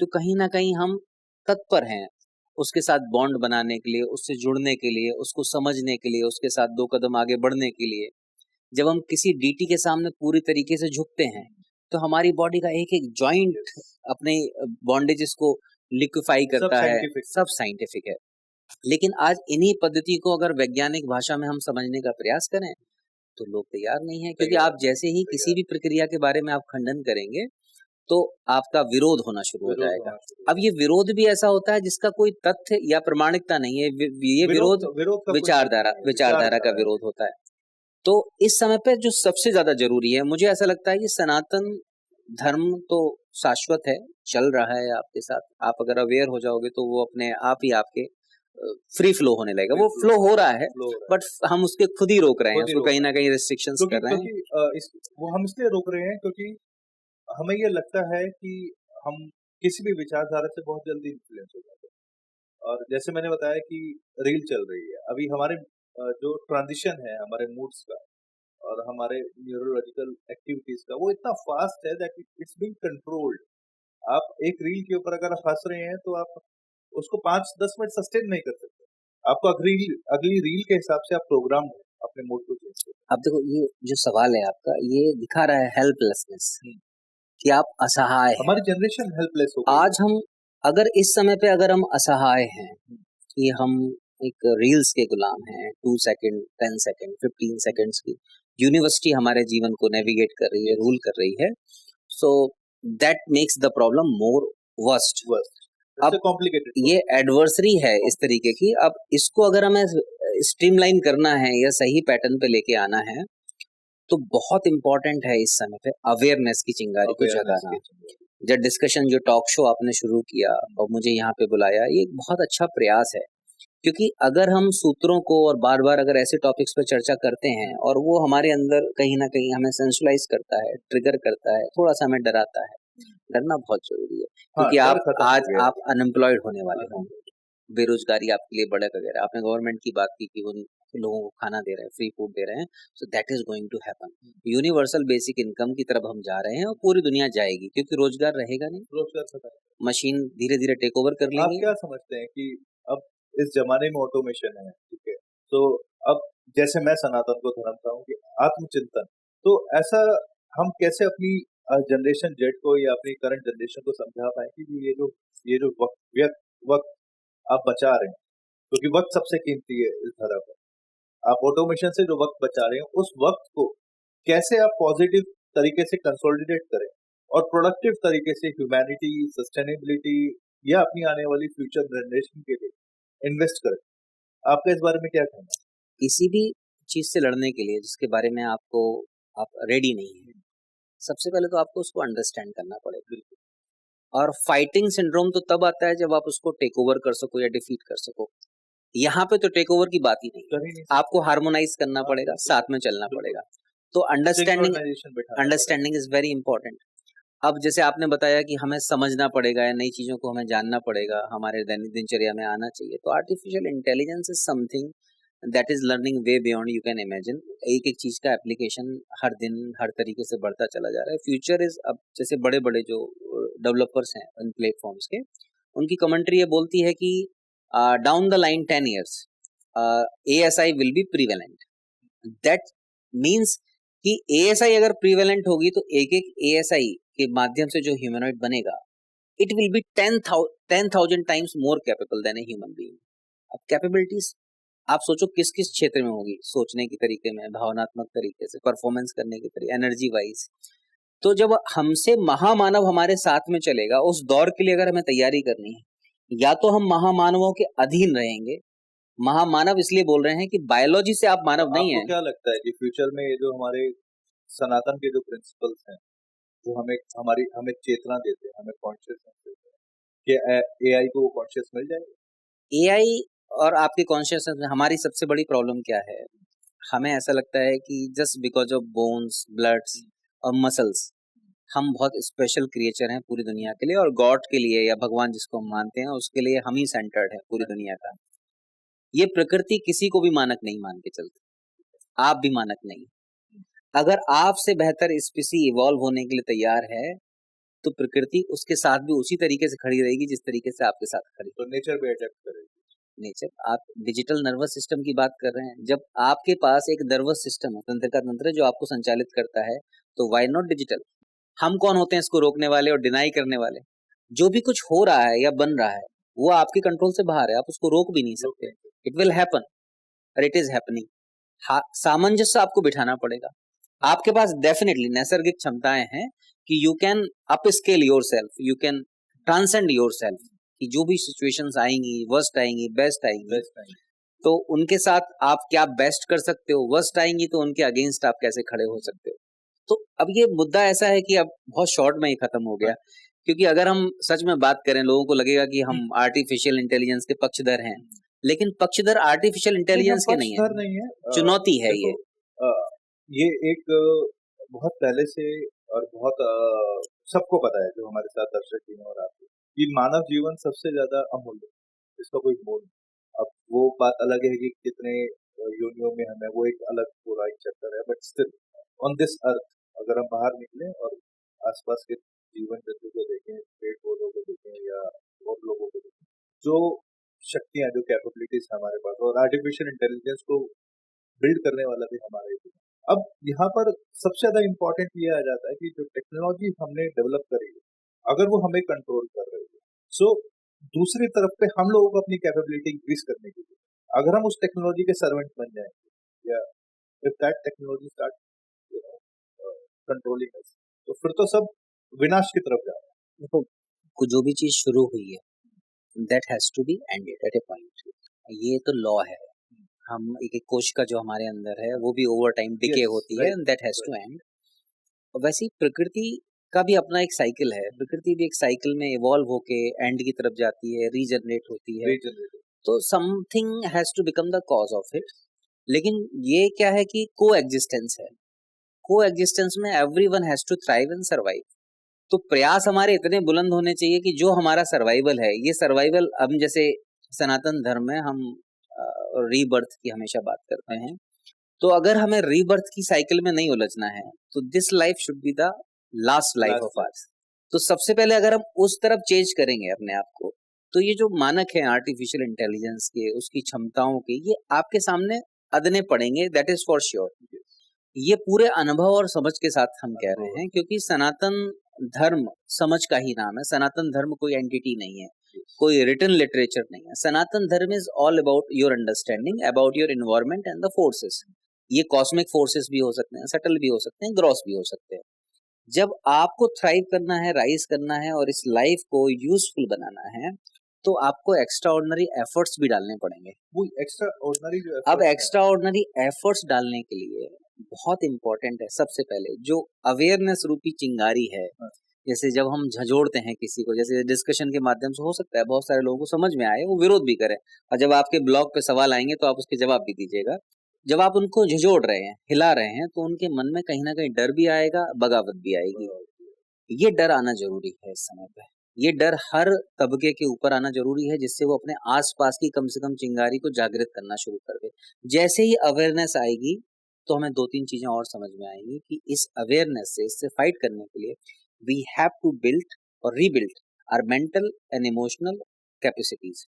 तो कहीं ना कहीं हम तत्पर हैं उसके साथ बॉन्ड बनाने के लिए, उससे जुड़ने के लिए, उसको समझने के लिए, उसके साथ 2 कदम आगे बढ़ने के लिए। जब हम किसी डीटी के सामने पूरी तरीके से झुकते हैं तो हमारी बॉडी का एक एक जॉइंट अपने बॉन्डेजेस को लिक्विफाई करता है। सब साइंटिफिक है, लेकिन आज इन्हीं पद्धति को अगर वैज्ञानिक भाषा में हम समझने का प्रयास करें तो लोग तैयार नहीं है, क्योंकि आप जैसे ही किसी भी प्रक्रिया के बारे में आप खंडन करेंगे तो आपका विरोध होना शुरू हो जाएगा। अब ये विरोध भी ऐसा होता है जिसका कोई तथ्य या प्रमाणिकता नहीं है, ये विरोध विचारधारा का विरोध होता है। तो इस समय पे जो सबसे ज्यादा जरूरी है, मुझे ऐसा लगता है कि सनातन धर्म तो शाश्वत है, चल रहा है आपके साथ। आप अगर अवेयर हो जाओगे तो वो अपने आप ही आपके फ्री फ्लो होने लगेगा। वो फ्लो हो रहा है, बट हम उसके खुद ही रोक रहे हैं, उसको कहीं ना कहीं रिस्ट्रिक्शंस कर रहे हैं। वो हम इसलिए रोक रहे हैं क्योंकि हमें ये लगता है कि हम किसी भी विचारधारा से बहुत जल्दी इन्फ्लुएंस हो जाते हैं। और जैसे मैंने बताया कि रील चल रही है अभी, हमारे जो ट्रांजिशन है हमारे मूड्स का और हमारे न्यूरोलॉजिकल एक्टिविटीज का, वो इतना फास्ट है दैट इट्स बीइंग कंट्रोल्ड। आप एक रील के ऊपर अगर फंस रहे हैं तो आप उसको 5-10 मिनट सस्टेन नहीं कर सकते। आपको अगली रील के हिसाब से आप प्रोग्राम अपने मूड को चेंज करें। अब देखो, ये जो सवाल है आपका, ये दिखा रहा है हेल्पलेसनेस, कि आप असहाय हैं। हमारी जनरेशन हेल्पलेस हो गई। आज हम अगर इस समय पे अगर हम असहाय हैं कि हम एक रील्स के गुलाम हैं, 2 सेकंड, 10 सेकंड, 15 सेकंड्स की यूनिवर्सिटी हमारे जीवन को नेविगेट कर रही है, रूल कर रही है, so that makes the problem more worst. अब ये एडवर्सरी है इस तरीके की। अब इसको अगर हमें स्ट्रीमलाइन करना है या सही पैटर्न पे लेके आना है तो बहुत इंपॉर्टेंट है इस समय पे अवेयरनेस की चिंगारी को जगाना। जब डिस्कशन, जो टॉक शो आपने शुरू किया और मुझे यहाँ पे बुलाया, ये एक बहुत अच्छा प्रयास है, क्योंकि अगर हम सूत्रों को और बार बार अगर ऐसे टॉपिक्स पर चर्चा करते हैं और वो हमारे अंदर कहीं ना कहीं हमें सेंसुलाइज करता है, ट्रिगर करता है, थोड़ा सा हमें डराता है। डरना बहुत जरूरी है, क्योंकि आज आप अनएम्प्लॉयड होने वाले होंगे, बेरोजगारी आपके लिए बढ़त वगैरह। आपने गवर्नमेंट की बात की कि लोगों को खाना दे रहे हैं, फ्री फूड दे रहे हैं, so that is going to happen. Universal basic income की तरफ हम जा रहे हैं और पूरी दुनिया जाएगी, क्योंकि रोजगार रहेगा नहीं, रोजगार खत्म। मशीन धीरे धीरे टेक ओवर कर आप लेंगी। क्या समझते हैं कि अब इस जमाने में ऑटोमेशन है, ठीक है, तो अब जैसे मैं सनातन को धर्मता हूँ कि आत्मचिंतन, तो ऐसा हम कैसे अपनी जनरेशन जेड को या अपनी करंट जनरेशन को समझा पाए कि ये जो वक्त आप बचा रहे हैं, क्योंकि वक्त सबसे कीमती है इस धरा पर, आप ऑटोमेशन से जो वक्त बचा रहे हैं उस वक्त को कैसे आप पॉजिटिव तरीके से कंसोलिडेट करें और प्रोडक्टिव तरीके से ह्यूमैनिटी, सस्टेनेबिलिटी या अपनी आने वाली फ्यूचर जनरेशन के लिए इन्वेस्ट करें। आपका इस बारे में क्या कहना है? किसी भी चीज से लड़ने के लिए जिसके बारे में आप रेडी नहीं है, सबसे पहले तो आपको उसको अंडरस्टैंड करना पड़ेगा। और फाइटिंग सिंड्रोम तो तब आता है जब आप उसको टेक ओवर कर सको या डिफीट कर सको। यहाँ पे तो टेक ओवर की बात ही नहीं, आपको हार्मोनाइज करना पड़ेगा, साथ में चलना पड़ेगा। तो अंडरस्टैंडिंग इज वेरी इंपॉर्टेंट। अब जैसे आपने बताया कि हमें समझना पड़ेगा या नई चीजों को हमें जानना पड़ेगा, हमारे दैनिक दिनचर्या में आना चाहिए, तो artificial intelligence is something that is learning way beyond you can imagine. एक एक चीज का एप्लीकेशन हर दिन हर तरीके से बढ़ता चला जा रहा है। फ्यूचर इज, अब जैसे बड़े बड़े जो डेवलपर्स हैं इन प्लेटफॉर्म्स के, उनकी कमेंट्री ये बोलती है कि down the line 10 years ASI will be prevalent. That means कि ASI अगर प्रीवेलेंट होगी तो एक एक ASI के माध्यम से जो ह्यूमनॉइड बनेगा, it will be 10,000 times more capable than a human being. अब कैपेबिलिटीज आप सोचो किस किस क्षेत्र में होगी, सोचने के तरीके में, भावनात्मक तरीके से, परफॉर्मेंस करने के तरीके, एनर्जी वाइज। तो जब हमसे महामानव हमारे साथ में चलेगा, उस दौर के लिए अगर हमें तैयारी करनी है, या तो हम महामानवों के अधीन रहेंगे। महामानव इसलिए बोल रहे हैं कि बायोलॉजी से आप मानव नहीं है। आपको क्या लगता है कि फ्यूचर में ये जो हमारे सनातन के जो प्रिंसिपल्स हैं, जो हमें चेतना देते हैं, हमें कॉन्शियसनेस देते हैं, कि एआई को कॉन्शियस मिल जाएगा? एआई और आपके कॉन्शियसनेस में हमारी सबसे बड़ी प्रॉब्लम क्या है? हमें ऐसा लगता है कि just because of bones, bloods और मसल्स हम बहुत स्पेशल क्रिएचर हैं पूरी दुनिया के लिए, और गॉड के लिए या भगवान जिसको हम मानते हैं उसके लिए हम ही सेंटर्ड है पूरी दुनिया का। ये प्रकृति किसी को भी मानक नहीं मान के चलती, आप भी मानक नहीं। अगर आपसे बेहतर स्पीसी इवॉल्व होने के लिए तैयार है, तो प्रकृति उसके साथ भी उसी तरीके से खड़ी रहेगी जिस तरीके से आपके साथ खड़ी। तो नेचर भी अडेप्ट करेगी। नेचर, आप डिजिटल नर्वस सिस्टम की बात कर रहे हैं, जब आपके पास एक नर्वस सिस्टम है, तंत्र का तंत्र जो आपको संचालित करता है, तो व्हाई नॉट डिजिटल? हम कौन होते हैं इसको रोकने वाले और डिनाई करने वाले? जो भी कुछ हो रहा है या बन रहा है वो आपके कंट्रोल से बाहर है, आप उसको रोक भी नहीं सकते। इट विल हैपन और इट इज हैपनिंग। सामंजस्य आपको बिठाना पड़ेगा। आपके पास डेफिनेटली नैसर्गिक क्षमताएं हैं कि you can up scale your self, you can transcend your self, कि जो भी सिचुएशंस आएंगी, वर्स्ट आएंगी, बेस्ट आएंगी, तो उनके साथ आप क्या बेस्ट कर सकते हो, वर्स्ट आएंगी तो उनके अगेंस्ट आप कैसे खड़े हो सकते हो। तो अब ये मुद्दा ऐसा है कि अब बहुत शॉर्ट में ही खत्म हो गया, क्योंकि अगर हम सच में बात करें, लोगों को लगेगा कि हम आर्टिफिशियल इंटेलिजेंस के पक्षधर हैं, लेकिन पक्षधर आर्टिफिशियल इंटेलिजेंस के नहीं है, चुनौती है ये एक बहुत पहले से और बहुत सबको पता है, जो हमारे साथ दर्शक भी हैं और आप, ये मानव जीवन सबसे ज्यादा अमूल्य, इसका कोई मोल नहीं। अब वो बात अलग है कि कितने योनियों में हमें, वो एक अलग पूरा एक चैप्टर है, but still on this earth अगर हम बाहर निकले और आसपास के जीवन जंतु को देखें, पेड़ पौधों को देखें या और लोगों को देखें, जो शक्तियां, जो कैपेबिलिटीज हमारे पास, और आर्टिफिशियल इंटेलिजेंस को बिल्ड करने वाला भी हमारा ही है। अब यहाँ पर सबसे ज्यादा इम्पोर्टेंट ये आ जाता है कि जो टेक्नोलॉजी हमने डेवलप करी है, अगर वो हमें कंट्रोल कर रही है, सो दूसरी तरफ पे हम लोगों को अपनी कैपेबिलिटी इंक्रीज करने के लिए अगर हम उस टेक्नोलॉजी के सर्वेंट बन जाएंगे, या if that technology start controlling us, तो फिर तो सब विनाश की तरफ जा रहा है। देखो, जो भी चीज शुरू हुई है that has to be ended at a point. ये तो लॉ है, हम एक एक कोश का जो हमारे अंदर है वो भी ओवर टाइम डिके होती है, and that has to end. वैसे ही प्रकृति का भी अपना एक साइकिल है, प्रकृति भी एक साइकिल में इवॉल्व होके एंड की तरफ जाती है, रीजनरेट होती है, तो something has to become the cause of it. लेकिन ये क्या है कि को एग्जिस्टेंस है, को एग्जिस्टेंस में everyone has to thrive and survive. तो प्रयास हमारे इतने बुलंद होने चाहिए कि जो हमारा सर्वाइवल है, ये सर्वाइवल, हम जैसे सनातन धर्म में हम रीबर्थ की हमेशा बात करते हैं। तो अगर हमें रीबर्थ की साइकिल में नहीं उलझना है तो this life should be the last life of hours. तो सबसे पहले अगर हम उस तरफ चेंज करेंगे अपने आप को, तो ये जो मानक है आर्टिफिशियल इंटेलिजेंस के, उसकी क्षमताओं के, ये आपके सामने अदने पड़ेंगे, दैट इज फॉर श्योर। ये पूरे अनुभव और समझ के साथ हम कह रहे हैं, क्योंकि सनातन धर्म समझ का ही नाम है। सनातन धर्म कोई एंटिटी नहीं है, कोई रिटन लिटरेचर नहीं है। सनातन धर्म is all about your understanding about your environment and the forces. ये कॉस्मिक फोर्सेस भी हो सकते हैं, सटल भी हो सकते हैं, ग्रॉस भी हो सकते हैं। जब आपको थ्राइव करना है, राइज करना है और इस लाइफ को यूजफुल बनाना है, तो आपको एक्स्ट्रा ऑर्डिनरी एफर्ट्स भी डालने पड़ेंगे। वो एक्स्ट्रा ऑर्डिनरी जो अब एक्स्ट्रा ऑर्डिनरी एफर्ट्स डालने के लिए बहुत इंपॉर्टेंट है, सबसे पहले जो अवेयरनेस रूपी चिंगारी है। जैसे जब हम झंझोड़ते हैं किसी को, जैसे डिस्कशन के माध्यम से हो सकता है बहुत सारे लोगों को समझ में आए, वो विरोध भी करें, और जब आपके ब्लॉग पे सवाल आएंगे तो आप उसके जवाब भी दीजिएगा। जब आप उनको झंझोड़ रहे हैं, हिला रहे हैं, तो उनके मन में कहीं ना कहीं डर भी आएगा, बगावत भी आएगी। ये डर आना जरूरी है इस समय पे। ये डर हर तबके के ऊपर आना जरूरी है, जिससे वो अपने आसपास की कम से कम चिंगारी को जागृत करना शुरू कर दे। जैसे ही अवेयरनेस आएगी तो हमें दो तीन चीजें और समझ में आएंगी कि इस अवेयरनेस से, इससे फाइट करने के लिए वी हैव टू बिल्ड और rebuild our mental and emotional capacities.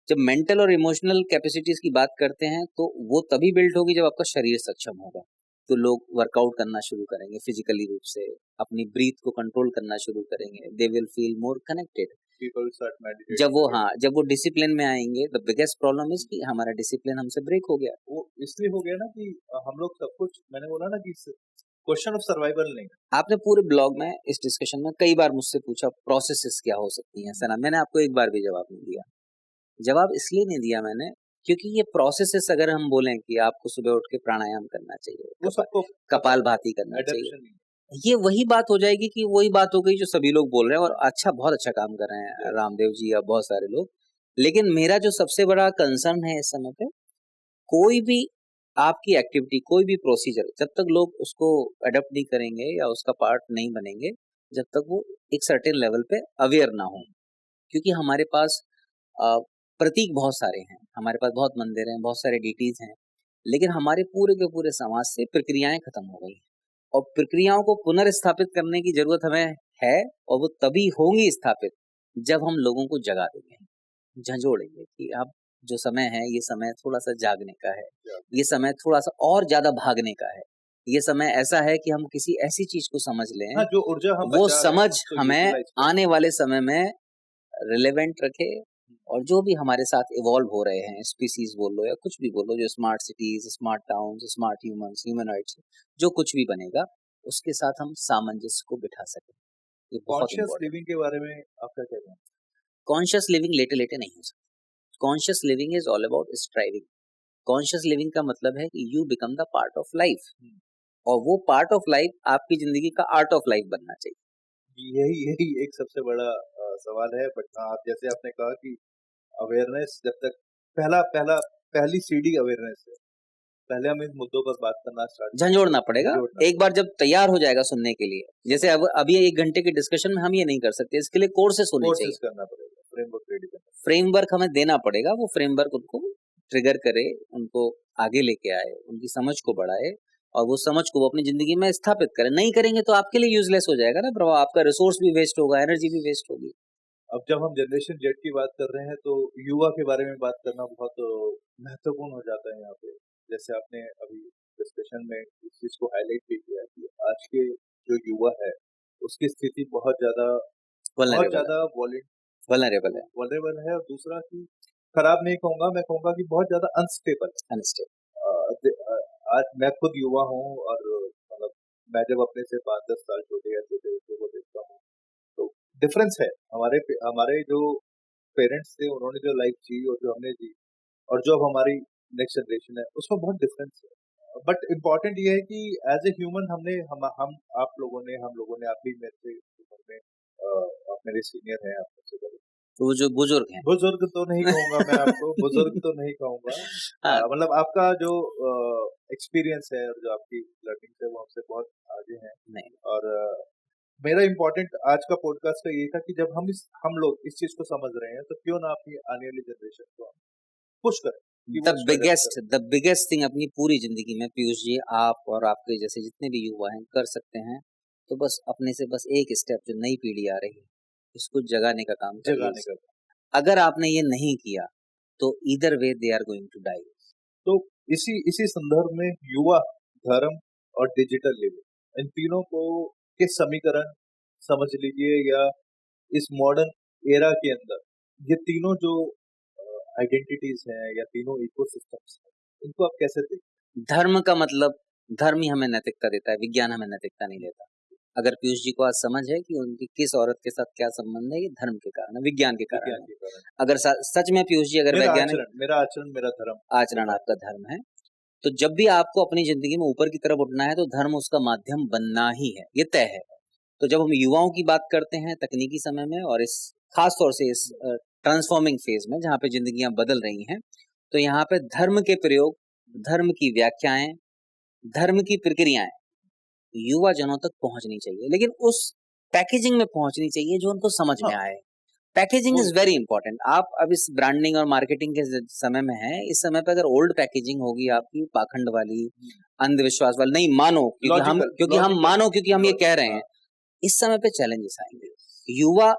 जब मेंटल और इमोशनल कैपेसिटीज की बात करते हैं तो वो तभी बिल्ड होगी जब आपका शरीर सक्षम होगा। तो लोग वर्कआउट करना शुरू करेंगे फिजिकली रूप से, अपनी ब्रीथ को कंट्रोल करना शुरू करेंगे, they will feel more connected. जब वो डिसिप्लिन में आएंगे, द बिगेस्ट प्रॉब्लम इज कि हमारा डिसिप्लिन हमसे ब्रेक हो गया। वो इसलिए हो गया ना कि हम लोग सब कुछ, मैंने बोला ना कि क्वेश्चन ऑफ सर्वाइवल नहीं। आपने पूरे ब्लॉग में, इस डिस्कशन में कई बार मुझसे पूछा प्रोसेसेस क्या हो सकती हैं सना, मैंने आपको एक बार भी जवाब नहीं दिया। जवाब इसलिए नहीं दिया मैंने क्योंकि ये प्रोसेसेस, अगर हम बोलें कि आपको सुबह उठ के प्राणायाम करना चाहिए, वो सबको कपाल भाती करना चाहिए, ये वही बात हो जाएगी कि वही बात हो गई जो सभी लोग बोल रहे हैं, और अच्छा, बहुत अच्छा काम कर रहे हैं रामदेव जी या बहुत सारे लोग। लेकिन मेरा जो सबसे बड़ा कंसर्न है इस समय पे, कोई भी आपकी एक्टिविटी, कोई भी प्रोसीजर, जब तक लोग उसको अडॉप्ट नहीं करेंगे या उसका पार्ट नहीं बनेंगे, जब तक वो एक सर्टेन लेवल पे अवेयर ना हो। क्योंकि हमारे पास प्रतीक बहुत सारे हैं, हमारे पास बहुत मंदिर हैं, बहुत सारे डीटीज हैं, लेकिन हमारे पूरे के पूरे समाज से प्रक्रियाएं खत्म हो गई हैं, और प्रक्रियाओं को पुनर्स्थापित करने की जरूरत हमें है, और वो तभी होंगी स्थापित जब हम लोगों को जगा देंगे, झंझोड़ेंगे कि अब जो समय है, ये समय थोड़ा सा जागने का है, ये समय थोड़ा सा और ज्यादा भागने का है, ये समय ऐसा है कि हम किसी ऐसी चीज को समझ लें, हाँ, जो ऊर्जा हम वो बचा समझ तो हमें आने वाले समय में रिलेवेंट रखे। और जो भी हमारे साथ इवॉल्व हो रहे हैं, स्पीसीज बोल लो या कुछ भी बोलो, जो smart cities, smart towns, smart humans, humanoids, जो कुछ भी बनेगा, उसके साथ हम सामंजस्य को बिठा सकें। ये बहुत कॉन्शियस लिविंग के बारे में आपका क्या कहना है? कॉन्शियस लिविंग लेटे लेटे नहीं हो सकती। Conscious living is all about striving. Conscious living का मतलब है कि you become the part of life, और वो पार्ट ऑफ लाइफ आपकी जिंदगी का आर्ट ऑफ लाइफ बनना चाहिए। यही यही एक सबसे बड़ा सवाल है। बट आप जैसे आपने कहा कि अवेयरनेस, जब तक पहली सीढ़ी अवेयरनेस है, पहले हम इन मुद्दों पर बात करना स्टार्ट झंझोड़ना पड़ेगा। एक बार जब तैयार हो जाएगा सुनने के लिए, जैसे अब अभी 1 घंटे की डिस्कशन में हम ये नहीं कर सकते, इसके लिए कोर्सेस होने चाहिए, करना पड़ेगा, फ्रेमवर्क रेडी करना, फ्रेमवर्क हमें देना पड़ेगा। वो फ्रेमवर्क उनको ट्रिगर करे, उनको आगे लेके आए, उनकी समझ को बढ़ाए, और वो समझ को वो अपनी जिंदगी में स्थापित करें। नहीं करेंगे तो आपके लिए यूजलेस हो जाएगा ना प्रभाव, आपका रिसोर्स भी वेस्ट होगा, एनर्जी भी वेस्ट होगी। अब जब हम जनरेशन जेड की बात कर रहे हैं तो युवा के बारे में बात करना बहुत महत्वपूर्ण हो जाता है यहाँ पे। जैसे आपने अभी डिस्कशन में इस चीज को हाईलाइट भी किया कि आज के जो युवा है उसकी स्थिति बहुत ज्यादा वल्नरेबल है, और दूसरा कि खराब नहीं कहूंगा, मैं कहूंगा कि बहुत ज्यादा अनस्टेबल। आज मैं खुद युवा हूँ, और मतलब मैं जब अपने से 5-10 साल छोटे या छोटे बच्चों को देखता हूँ तो डिफरेंस है। हमारे जो पेरेंट्स थे, उन्होंने जो लाइफ जी और जो हमने जी, और जो अब हमारी नेक्स्ट जनरेशन है, उसमें बहुत डिफरेंस है। बट इम्पोर्टेंट ये है कि एज ए ह्यूमन हम आप लोगों ने, हम लोगों ने, आप भी मेरे से उम्र में, आप मेरे सीनियर हैं, आप मुझसे बड़े, तो जो बुजुर्ग हैं, बुजुर्ग तो नहीं कहूंगा मैं आपको, बुजुर्ग तो नहीं कहूंगा, मतलब आपका जो एक्सपीरियंस है और जो आपकी लर्निंग है वो हमसे बहुत आगे है। नहीं, और मेरा इम्पोर्टेंट आज का पॉडकास्ट का ये था कि जब हम लोग इस चीज को समझ रहे हैं, तो क्यों ना अपनी आने वाली जनरेशन को पुश करें। कि द वो स्ट्रगल बिगेस्ट थिंग अपनी पूरी जिंदगी में पीयूष जी आप और आपके जैसे जितने भी युवा हैं कर सकते हैं, तो बस अपने से बस एक स्टेप जो नई पीढ़ी आ रही है इसको जगाने का काम करिए। जगाने का। अगर आपने ये नहीं किया तो either way they are going to die. तो इसी संदर्भ में युवा, धर्म और डिजिटल लिविंग, इन तीनों को के समीकरण समझ लीजिए, या इस मॉडर्न एरा के अंदर ये तीनों जो आइडेंटिटीज हैं या तीनों इकोसिस्टम्स हैं, इनको आप कैसे देखते धर्म का मतलब, धर्म ही हमें नैतिकता देता है, विज्ञान हमें नैतिकता नहीं देता। अगर पीयूष जी को आज समझ है कि उनकी किस औरत के साथ क्या संबंध है, ये धर्म के कारण है, विज्ञान के कारण विज्ञान है। के कारण? अगर सच में पीयूष जी अगर वैज्ञानिक मेरा आचरण मेरा धर्म, आचरण आपका धर्म है, तो जब भी आपको अपनी जिंदगी में ऊपर की तरफ उठना है तो धर्म उसका माध्यम बनना ही है, ये तय है। तो जब हम युवाओं की बात करते हैं तकनीकी समय में और इस खास तौर से इस ट्रांसफॉर्मिंग फेज में जहाँ पे जिंदगियां बदल रही हैं, तो यहाँ पे धर्म के प्रयोग, धर्म की व्याख्याएं, धर्म की प्रक्रियाएं युवा जनों तक पहुंचनी चाहिए, लेकिन उस पैकेजिंग में पहुंचनी चाहिए जो उनको समझ में आए। Packaging is very important. आप अब इस ब्रांडिंग और मार्केटिंग के समय में हैं, इस समय पे अगर ओल्ड पैकेजिंग होगी आपकी पाखंड वाली, अंधविश्वास वाली, नहीं मानो क्योंकि हम ये कह रहे हैं, इस समय पे चैलेंजेस आएंगे। युवा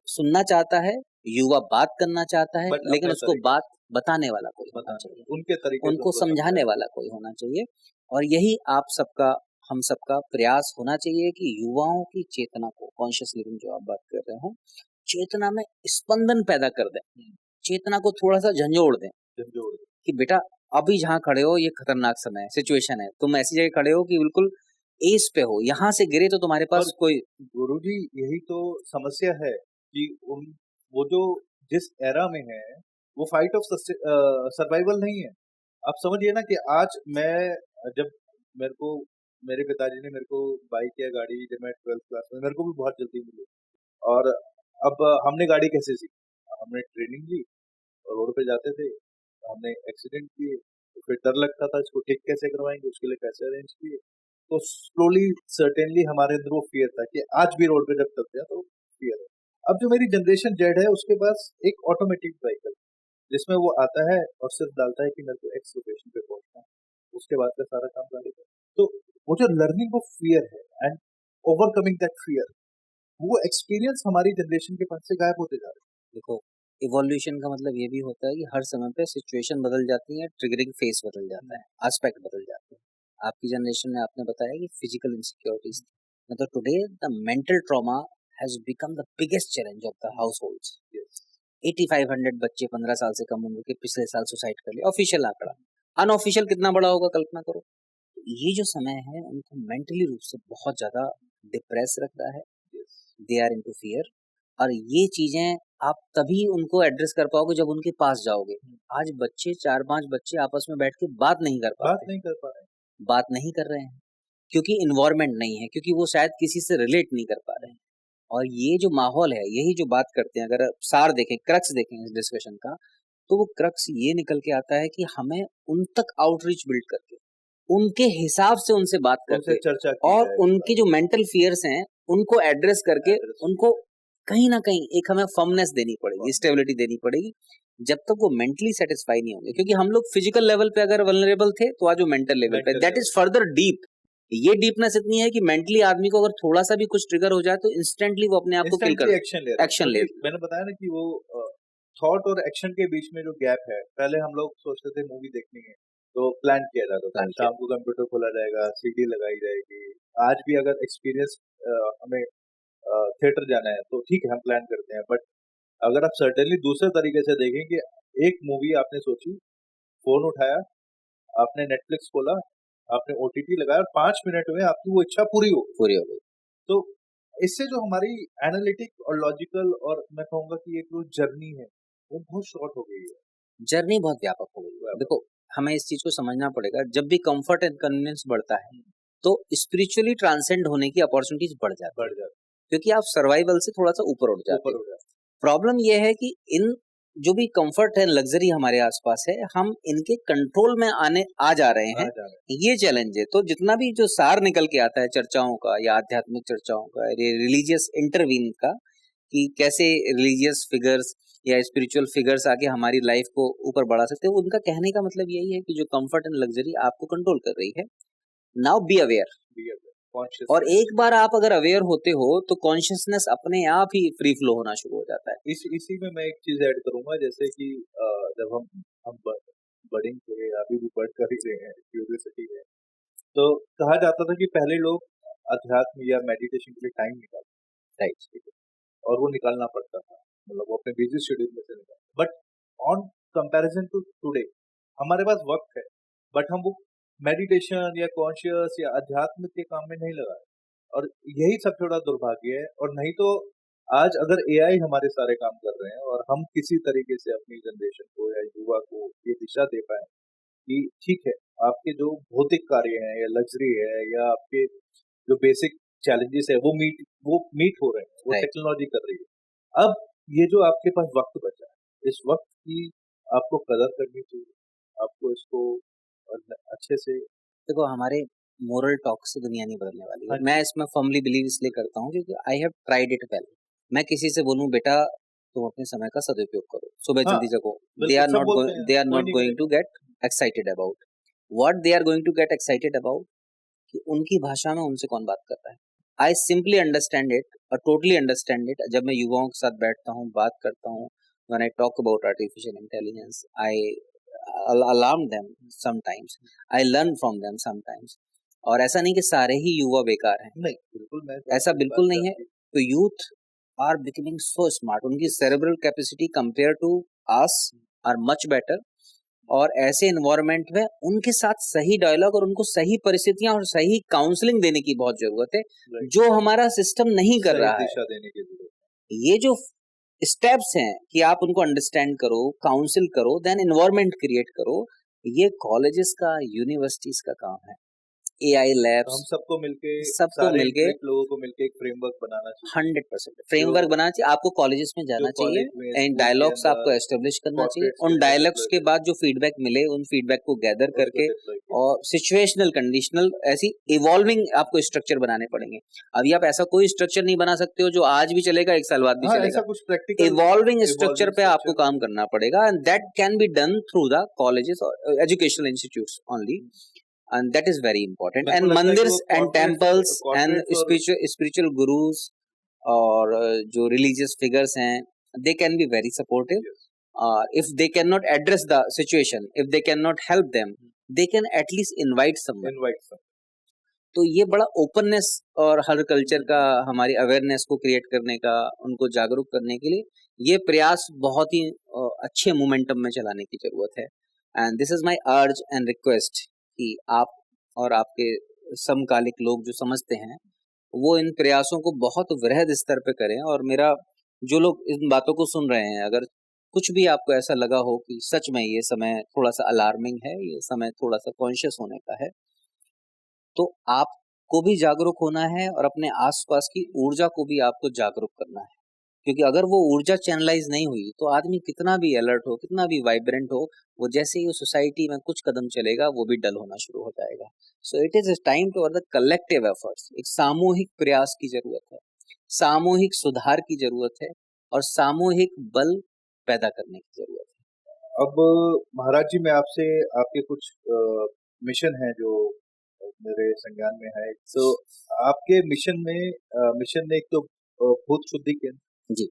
सुनना चाहता है, युवा बात करना चाहता है, लेकिन उसको बात बताने वाला कोई होना चाहिए, उनके तरीके उनको समझाने वाला कोई होना चाहिए। और यही आप सबका, हम सबका प्रयास होना चाहिए कि युवाओं की चेतना को, कॉन्शियस लिविंग जो आप बात कर रहे हो, चेतना में स्पंदन पैदा कर दें, चेतना को थोड़ा सा झंझोड़ दें कि बेटा अभी जहाँ खड़े हो ये खतरनाक समय है, सिचुएशन है, तुम ऐसी जगह खड़े हो कि बिल्कुल एज पे हो, यहाँ से गिरे तो तुम्हारे पास कोई। गुरुजी यही तो समस्या है कि वो जो जिस एरा में है वो फाइट ऑफ सर्वाइवल नहीं है। आप समझिए ना कि आज जब मेरे पिताजी ने मेरे को बाइक या गाड़ी, जब मैं 12th क्लास में, मेरे को भी बहुत जल्दी मिली, और अब हमने गाड़ी कैसे सीखी? हमने ट्रेनिंग ली, रोड पे जाते थे, हमने एक्सीडेंट किए, तो फिर डर लगता था इसको ठीक कैसे करवाएंगे, उसके लिए पैसे अरेंज किए, तो स्लोली सर्टेनली हमारे अंदर वो फियर था कि आज भी रोड पे जब चलते हैं तो फियर है। अब जो मेरी जनरेशन जेड है उसके पास एक ऑटोमेटिक व्हीकल जिसमें वो आता है और सिर्फ डालता है कि मेरे को एक्स लोकेशन पे पहुंचना है, उसके बाद का सारा काम गाड़ी का। तो वो जो लर्निंग ऑफ फियर है एंड ओवरकमिंग दैट फियर, वो एक्सपीरियंस हमारी जनरेशन के पास से गायब होते जा रहे हैं। देखो, इवोल्यूशन का मतलब ये भी होता है कि हर समय पे सिचुएशन बदल जाती है, ट्रिगरिंग फेस बदल जाता है, एस्पेक्ट बदल जाते हैं। आपकी जनरेशन में आपने बताया कि फिजिकल इनसिक्योरिटीज, मतलब today the mental trauma has become the biggest challenge of the households. 8500 बच्चे 15 साल से कम उम्र के पिछले साल सुसाइड कर लिया, ऑफिशियल आंकड़ा। अनऑफिशियल कितना बड़ा होगा कल्पना करो। ये जो समय है उनको मेंटली रूप से बहुत ज्यादा डिप्रेस रख रहा है, दे आर इनटू फियर, और ये चीजें आप तभी उनको एड्रेस कर पाओगे जब उनके पास जाओगे। आज बच्चे 4-5 बच्चे आपस में बैठ के बात नहीं कर पा रहे हैं क्योंकि इन्वायरमेंट नहीं है, क्योंकि वो शायद किसी से रिलेट नहीं कर पा रहे हैं। और ये जो माहौल है, यही जो बात करते हैं, अगर सार देखें, क्रक्स देखें इस डिस्कशन का, तो वो क्रक्स ये निकल के आता है कि हमें उन तक आउटरीच बिल्ड करके, उनके हिसाब से उनसे बात करके, चर्चा और उनके जो मेंटल फियर्स हैं उनको एड्रेस करके, उनको कहीं ना कहीं एक हमें फर्मनेस देनी पड़ेगी, स्टेबिलिटी देनी पड़ेगी, जब तक वो मेंटली सेटिस्फाई नहीं होंगे। क्योंकि हम लोग फिजिकल लेवल पे अगर वल्नरेबल थे, तो आज वो मेंटल लेवल पे, दैट इज फर्दर डीप। ये डीपनेस इतनी है कि मेंटली आदमी को अगर थोड़ा सा भी कुछ ट्रिगर हो जाए तो इंस्टेंटली वो अपने आप को किल कर एक्शन ले। मैंने बताया ना कि वो थॉट और एक्शन के बीच में जो गैप है, पहले हम लोग सोचते थे मूवी देखनी है तो प्लान किया जाता था, शाम को कंप्यूटर खोला जाएगा, सीडी लगाई जाएगी। आज भी अगर एक्सपीरियंस हमें थिएटर जाना है तो ठीक है, हम प्लान करते हैं, बट अगर आप सर्टेनली दूसरे तरीके से देखें कि एक मूवी आपने सोची, फोन उठाया, आपने नेटफ्लिक्स खोला, आपने ओटीटी लगाया, 5 मिनट में आपकी वो इच्छा पूरी हो गई। तो इससे जो हमारी एनालिटिक और लॉजिकल, और मैं कहूंगा कि एक जो जर्नी है वो बहुत शॉर्ट हो गई है। जर्नी बहुत व्यापक हो गई है। देखो, हमें इस चीज को समझना पड़ेगा, जब भी कंफर्ट एंड कन्वीनियंस बढ़ता है तो स्पिरिचुअली ट्रांसेंड होने की अपॉर्चुनिटीज बढ़ जाती है, क्योंकि आप सर्वाइवल से थोड़ा सा ऊपर उठ जाते हैं। प्रॉब्लम यह है कि इन जो भी कंफर्ट है, लग्जरी हमारे आसपास है, हम इनके कंट्रोल में आ जा रहे हैं, ये चैलेंज है। तो जितना भी जो सार निकल के आता है चर्चाओं का या आध्यात्मिक चर्चाओं का, रिलीजियस इंटरवीन का, कि कैसे रिलीजियस फिगर्स या स्पिरिचुअल फिगर्स आके हमारी लाइफ को ऊपर बढ़ा सकते हैं। उनका कहने का मतलब यही है कि जो कंफर्ट एंड लग्जरी आपको कंट्रोल कर रही है, नाउ बी अवेयर। और एक बार आप अगर अवेयर होते हो तो कॉन्शियसनेस अपने आप ही फ्री फ्लो होना शुरू हो जाता है। इसी में मैं एक चीज ऐड करूंगा, जैसे कि जब हम बडिंग थे, अभी भी बढ़ कर ही रहे हैं, क्यूरियोसिटी है, तो कहा जाता था कि पहले लोग अध्यात्म या मेडिटेशन के लिए टाइम निकालते, राइट, ठीक है, और वो निकालना पड़ता था, मतलब वो अपने बिजी शेड्यूल में से निकाल, but on comparison to today हमारे पास वक्त है, बट हम वो मेडिटेशन या कॉन्शियस या अध्यात्म के काम में नहीं लगा रहे, और यही सबसे बड़ा दुर्भाग्य है। और नहीं तो आज अगर एआई हमारे सारे काम कर रहे हैं और हम किसी तरीके से अपनी जनरेशन को या युवा को ये दिशा दे पाए कि ठीक है, आपके जो भौतिक कार्य हैं या लग्जरी है या आपके जो बेसिक चैलेंजेस है वो मीट हो रहे हैं, वो टेक्नोलॉजी कर रही है। अब ये जो आपके पास वक्त बचा है, इस वक्त की आपको कदर करनी चाहिए, आपको इसको अच्छे से। देखो, हमारे मोरल टॉक से दुनिया नहीं बदलने वाली है। मैं इसमें फर्मली बिलीव इसलिए करता हूँ क्योंकि I have tried it well. मैं किसी से बोलूं बेटा तुम अपने समय का सदुपयोग करो, सुबह जल्दी जगो, they are not going to get excited about what they are going to get excited about, कि उनकी भाषा में उनसे कौन बात कर रहा है। आई सिंपली अंडरस्टैंड इट और टोटली अंडरस्टैंड इट। जब मैं युवाओं के साथ बैठता हूँ, बात करता हूँ, when I talk about artificial intelligence, I alarm them sometimes, I learn from them sometimes. और ऐसा नहीं कि सारे ही युवा बेकार हैं, नहीं, बिल्कुल ऐसा बिल्कुल नहीं है। तो youth are becoming so smart, उनकी cerebral capacity compare to us are much better. और ऐसे एनवायरनमेंट में उनके साथ सही डायलॉग और उनको सही परिस्थितियां और सही काउंसलिंग देने की बहुत जरूरत है, जो हमारा सिस्टम नहीं कर रहा है। देने की जरूरत है। ये जो स्टेप्स हैं कि आप उनको अंडरस्टैंड करो, काउंसिल करो, देन एनवायरनमेंट क्रिएट करो, ये कॉलेजेस का, यूनिवर्सिटीज का काम है। एआई लैब्स, हम सबको मिलके लोगों को मिलके एक फ्रेमवर्क बनाना चाहिए। 100% फ्रेमवर्क बनाना चाहिए। आपको कॉलेजेस में जाना चाहिए एंड डायलॉग्स आपको एस्टेब्लिश करना चाहिए। उन डायलॉग्स के बाद जो फीडबैक मिले, उन फीडबैक को गैदर करके और सिचुएशनल, कंडीशनल, ऐसी इवॉल्विंग आपको स्ट्रक्चर बनाने पड़ेंगे। अभी आप ऐसा कोई स्ट्रक्चर नहीं बना सकते हो जो आज भी चलेगा, एक साल बाद भी चलेगा। इवॉल्विंग स्ट्रक्चर पे आपको काम करना पड़ेगा and that can be done through the colleges और educational institutes only, and that is very important. And mandirs and temples and spiritual gurus और जो religious figures हैं, they can be very supportive. If they cannot address the situation, if they cannot help them, they can at least invite someone. तो ये बड़ा ओपननेस और हर कल्चर का हमारी अवेयरनेस को क्रिएट करने का, उनको जागरूक करने के लिए ये प्रयास बहुत ही अच्छे मोमेंटम में चलाने की जरूरत है। एंड दिस इज माय अर्ज एंड रिक्वेस्ट कि आप और आपके समकालिक लोग जो समझते हैं वो इन प्रयासों को बहुत वृहद स्तर पे करें। और मेरा, जो लोग इन बातों को सुन रहे हैं, अगर कुछ भी आपको ऐसा लगा हो कि सच में ये समय थोड़ा सा अलार्मिंग है, ये समय थोड़ा सा कॉन्शियस होने का है, तो आपको भी जागरूक होना है और अपने आसपास की ऊर्जा को भी आपको जागरूक करना है। क्योंकि अगर वो ऊर्जा चैनलाइज नहीं हुई तो आदमी कितना भी अलर्ट हो, कितना भी वाइब्रेंट हो, वो जैसे ही सोसाइटी में कुछ कदम चलेगा वो भी डल होना शुरू हो जाएगा। So it is time to the collective efforts. एक सामूहिक प्रयास की जरूरत है, सामूहिक सुधार की जरूरत है और सामूहिक बल पैदा करने की जरूरत है। अब महाराज जी, मैं आपसे आपके कुछ मिशन है जो मेरे संज्ञान में है, तो आपके मिशन में एक तो भूत शुद्धि केंद्र जी,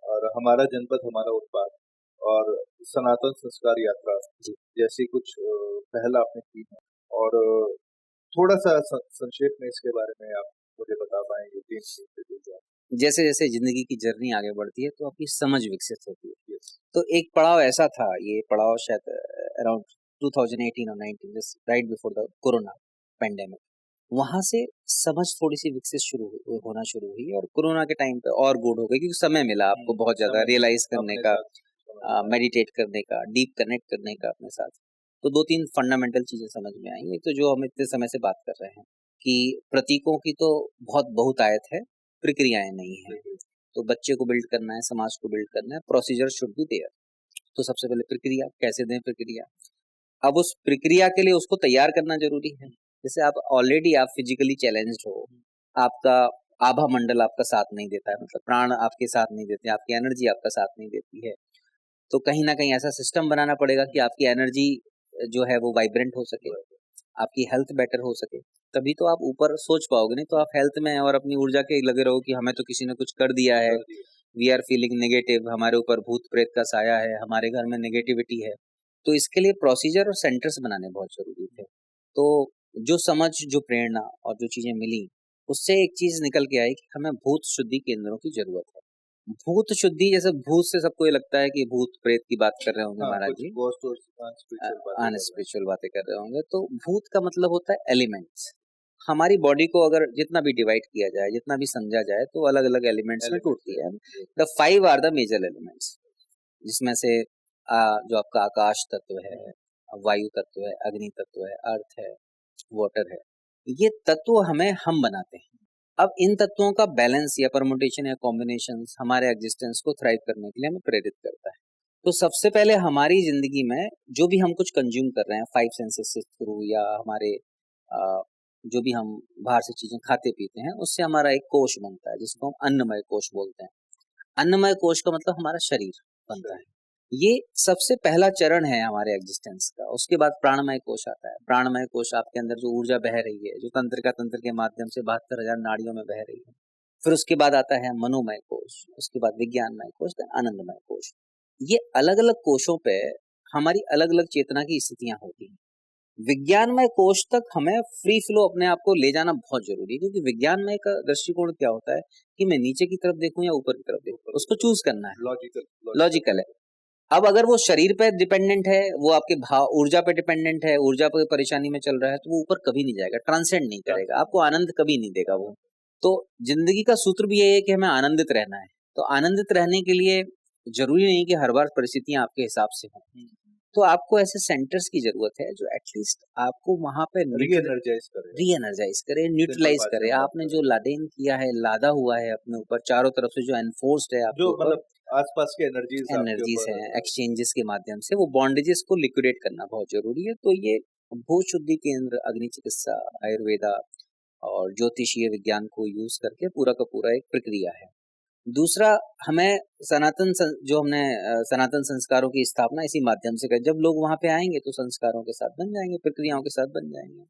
और हमारा जनपद हमारा उत्पाद और सनातन संस्कार यात्रा जी, जैसी कुछ पहल आपने की है, और थोड़ा सा संक्षेप में इसके बारे में आप मुझे बता पाएंगे? जैसे जैसे जिंदगी की जर्नी आगे बढ़ती है तो आपकी समझ विकसित होती है। तो एक पड़ाव ऐसा था, ये पड़ाव शायद अराउंड 2018 और 19, just right before the corona pandemic, वहां से समझ थोड़ी सी विकसित होना शुरू हुई और कोरोना के टाइम पे और गुड हो गई क्योंकि समय मिला आपको बहुत ज्यादा रियलाइज करने का, मेडिटेट करने का, डीप कनेक्ट करने का अपने साथ। तो 2-3 फंडामेंटल चीजें समझ में आई। एक तो जो हम इतने समय से बात कर रहे हैं कि प्रतीकों की तो बहुत बहुतायत है, प्रक्रियाएं नहीं है। तो बच्चे को बिल्ड करना है, समाज को बिल्ड करना है, प्रोसीजर शुड बी देयर। तो सबसे पहले प्रक्रिया, कैसे दें प्रक्रिया। अब उस प्रक्रिया के लिए उसको तैयार करना जरूरी है। जैसे आप ऑलरेडी आप फिजिकली चैलेंज्ड हो, आपका आभा मंडल आपका साथ नहीं देता है, मतलब प्राण आपके साथ नहीं देते, आपकी एनर्जी आपका साथ नहीं देती है, तो कहीं ना कहीं ऐसा सिस्टम बनाना पड़ेगा कि आपकी एनर्जी जो है वो वाइब्रेंट हो सके, आपकी हेल्थ बेटर हो सके, तभी तो आप ऊपर सोच पाओगे। नहीं तो आप हेल्थ में और अपनी ऊर्जा के लगे रहो कि हमें तो किसी ने कुछ कर दिया है, वी आर फीलिंग नेगेटिव, हमारे ऊपर भूत प्रेत का साया है, हमारे घर में नेगेटिविटी है। तो इसके लिए प्रोसीजर और सेंटर्स बनाने बहुत जरूरी थे। तो जो समझ, जो प्रेरणा और जो चीजें मिली, उससे एक चीज निकल के आई कि हमें भूत शुद्धि केंद्रों की जरूरत है। भूत शुद्धि, जैसे भूत से सबको ये लगता है कि भूत प्रेत की बात कर रहे होंगे महाराज जी, अनस्पिरिचुअल बातें कर रहे होंगे। तो भूत का मतलब होता है एलिमेंट्स। हमारी बॉडी को अगर जितना भी डिवाइड किया जाए, जितना भी समझा जाए, तो अलग अलग एलिमेंट्स में टूटती है। The 5 are the major elements, जिसमें से जो आपका आकाश तत्व है, वायु तत्व है, अग्नि तत्व है, अर्थ है, वाटर है, ये तत्व हमें हम बनाते हैं। अब इन तत्वों का बैलेंस या परमुटेशन या कॉम्बिनेशन हमारे एग्जिस्टेंस को थ्राइव करने के लिए हमें प्रेरित करता है। तो सबसे पहले हमारी जिंदगी में जो भी हम कुछ कंज्यूम कर रहे हैं 5 सेंसेस के थ्रू, या हमारे जो भी हम बाहर से चीजें खाते पीते हैं, उससे हमारा एक कोश बनता है जिसको हम अन्नमय कोश बोलते हैं। अन्नमय कोश का मतलब हमारा शरीर बनता है। ये सबसे पहला चरण है हमारे एग्जिस्टेंस का। उसके बाद प्राणमय कोश आता है। प्राणमय कोश आपके अंदर जो ऊर्जा बह रही है, जो तंत्रिका तंत्र के माध्यम से 72,000 नाड़ियों में बह रही है। फिर उसके बाद आता है मनोमय कोश, उसके बाद विज्ञानमय कोश, फिर आनंदमय कोश। ये अलग अलग कोशों पे हमारी अलग अलग चेतना की स्थितियां होती हैं। विज्ञानमय कोश तक हमें फ्री फ्लो अपने आप को ले जाना बहुत जरूरी है, क्योंकि विज्ञानमय का दृष्टिकोण क्या होता है कि मैं नीचे की तरफ देखूं या ऊपर की तरफ देखूं, उसको चूज करना है। लॉजिकल है। अब अगर वो शरीर पे डिपेंडेंट है, वो आपके भाव ऊर्जा पे डिपेंडेंट है, ऊर्जा पे परेशानी में चल रहा है, तो वो ऊपर कभी नहीं जाएगा, ट्रांसेंड नहीं करेगा, आपको आनंद कभी नहीं देगा वो। तो जिंदगी का सूत्र भी यही है कि हमें आनंदित रहना है। तो आनंदित रहने के लिए जरूरी नहीं कि हर बार परिस्थितियां आपके हिसाब से हों, तो आपको ऐसे सेंटर्स की जरूरत है जो एटलीस्ट आपको वहां पे री-एनर्जाइज करे, न्यूट्रलाइज करे। आपने जो लादेन किया है, लादा हुआ है अपने ऊपर, चारों तरफ से जो एनफोर्स्ड है आपके ऊपर, आसपास के एनर्जीज हैं, एक्सचेंजेस के माध्यम से वो बॉन्डेजेस को लिक्विडेट करना बहुत जरूरी है। तो ये भूत शुद्धि केंद्र, अग्नि चिकित्सा, आयुर्वेदा और ज्योतिषीय विज्ञान को यूज करके पूरा का पूरा एक प्रक्रिया है। दूसरा, हमें सनातन संस्कारों की स्थापना इसी माध्यम से करें। जब लोग वहां पे आएंगे तो संस्कारों के साथ बन जाएंगे, प्रक्रियाओं के साथ बन जाएंगे।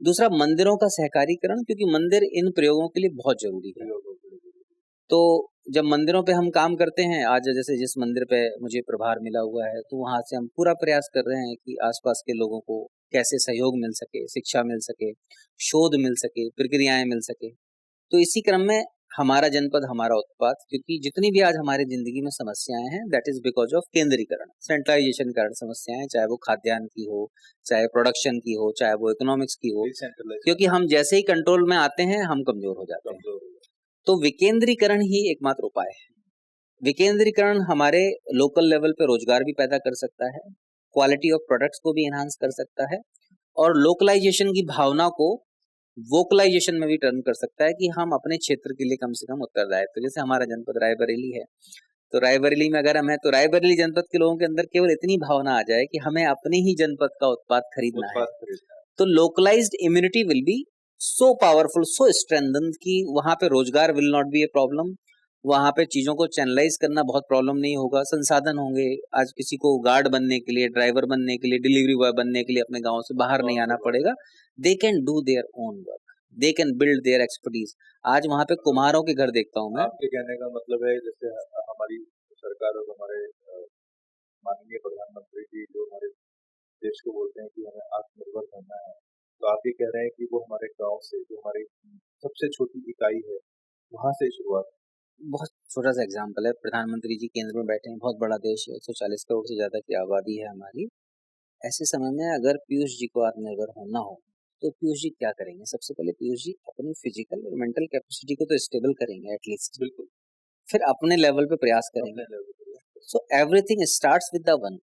दूसरा, मंदिरों का सहकारीकरण, क्योंकि मंदिर इन प्रयोगों के लिए बहुत जरूरी है। तो जब मंदिरों पे हम काम करते हैं, आज जैसे जिस मंदिर पे मुझे प्रभार मिला हुआ है, तो वहां से हम पूरा प्रयास कर रहे हैं कि आसपास के लोगों को कैसे सहयोग मिल सके, शिक्षा मिल सके, शोध मिल सके, प्रक्रियाएं मिल सके। तो इसी क्रम में हमारा जनपद, हमारा उत्पाद, क्योंकि जितनी भी आज हमारी जिंदगी में समस्याएं हैं, दैट इज बिकॉज ऑफ केंद्रीकरण, सेंट्रलाइजेशन कारण समस्याएं, चाहे वो खाद्यान्न की हो, चाहे प्रोडक्शन की हो, चाहे वो इकोनॉमिक्स की हो। क्योंकि हम जैसे ही कंट्रोल में आते हैं, हम कमजोर हो जाते हैं। तो विकेंद्रीकरण ही एकमात्र उपाय है। विकेंद्रीकरण हमारे लोकल लेवल पे रोजगार भी पैदा कर सकता है, क्वालिटी ऑफ प्रोडक्ट्स को भी एनहांस कर सकता है, और लोकलाइजेशन की भावना को वोकलाइजेशन में भी टर्न कर सकता है कि हम अपने क्षेत्र के लिए कम से कम उत्तरदायित्व। तो जैसे हमारा जनपद रायबरेली है, तो रायबरेली में अगर हम है, तो रायबरेली जनपद के लोगों के अंदर केवल इतनी भावना आ जाए कि हमें अपने ही जनपद का उत्पाद खरीदना है, तो localised immunity will be so powerful, so strengthen, कि वहां पे रोजगार will not be a problem, वहां पे चीजों को चैनलाइज करना बहुत प्रॉब्लम नहीं होगा। संसाधन होंगे, आज किसी को गार्ड बनने के लिए, ड्राइवर बनने के लिए, डिलीवरी बॉय बनने के लिए अपने गांव से बाहर नहीं आना पड़ेगा। They can do their own work, they can build their expertise. आज वहां पे कुम्हारों के घर देखता हूँ मैं। आपके कहने का मतलब है, जैसे हमारी सरकार और हमारे माननीय प्रधानमंत्री जी जो हमारे देश को बोलते हैं कि हमें आत्मनिर्भर बनना है, तो आप ये कह रहे हैं कि वो हमारे गांव से, जो हमारी सबसे छोटी इकाई है, वहां से शुरुआत। बहुत छोटा सा एग्जाम्पल है, प्रधानमंत्री जी केंद्र में बैठे हैं, बहुत बड़ा देश है, 140 करोड़ से ज्यादा की आबादी है हमारी। ऐसे समय में अगर पीयूष जी को आत्मनिर्भर होना हो, तो पीयूष जी क्या करेंगे? सबसे पहले पीयूष जी अपनी फिजिकल और मेंटल कैपेसिटी को तो स्टेबल करेंगे एटलीस्ट, बिल्कुल। फिर अपने लेवल पे प्रयास करेंगे। So everything starts with the one.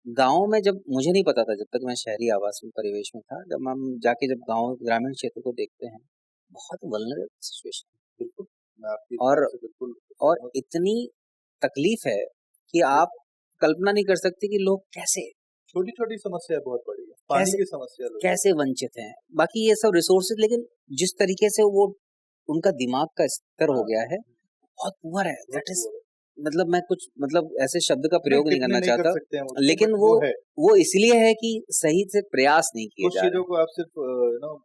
गाँव में जब मुझे नहीं पता था, जब तक मैं शहरी आवास में परिवेश में था, जब हम जाके जब गाँव ग्रामीण क्षेत्र को देखते हैं, बहुत वल्नरेबल सिचुएशन, बिल्कुल, और इतनी तकलीफ है कि आप कल्पना नहीं कर सकते कि लोग कैसे, छोटी छोटी समस्या बहुत बड़ी है, पानी की समस्या कैसे वंचित हैं। बाकी ये सब रिसोर्सेज, लेकिन जिस तरीके से वो उनका दिमाग का स्तर हो हाँ, गया है बहुत पुअर है। बहुत दैट इज poor है। मतलब मैं कुछ मतलब ऐसे शब्द का नहीं, प्रयोग नहीं टिप्पणी करना नहीं कर चाहता, सकते हम उसको, लेकिन बट वो वो है। वो इसलिए है कि सही से प्रयास नहीं किए कुछ जा रहे चीज़ों हैं। को आप सिर्फ़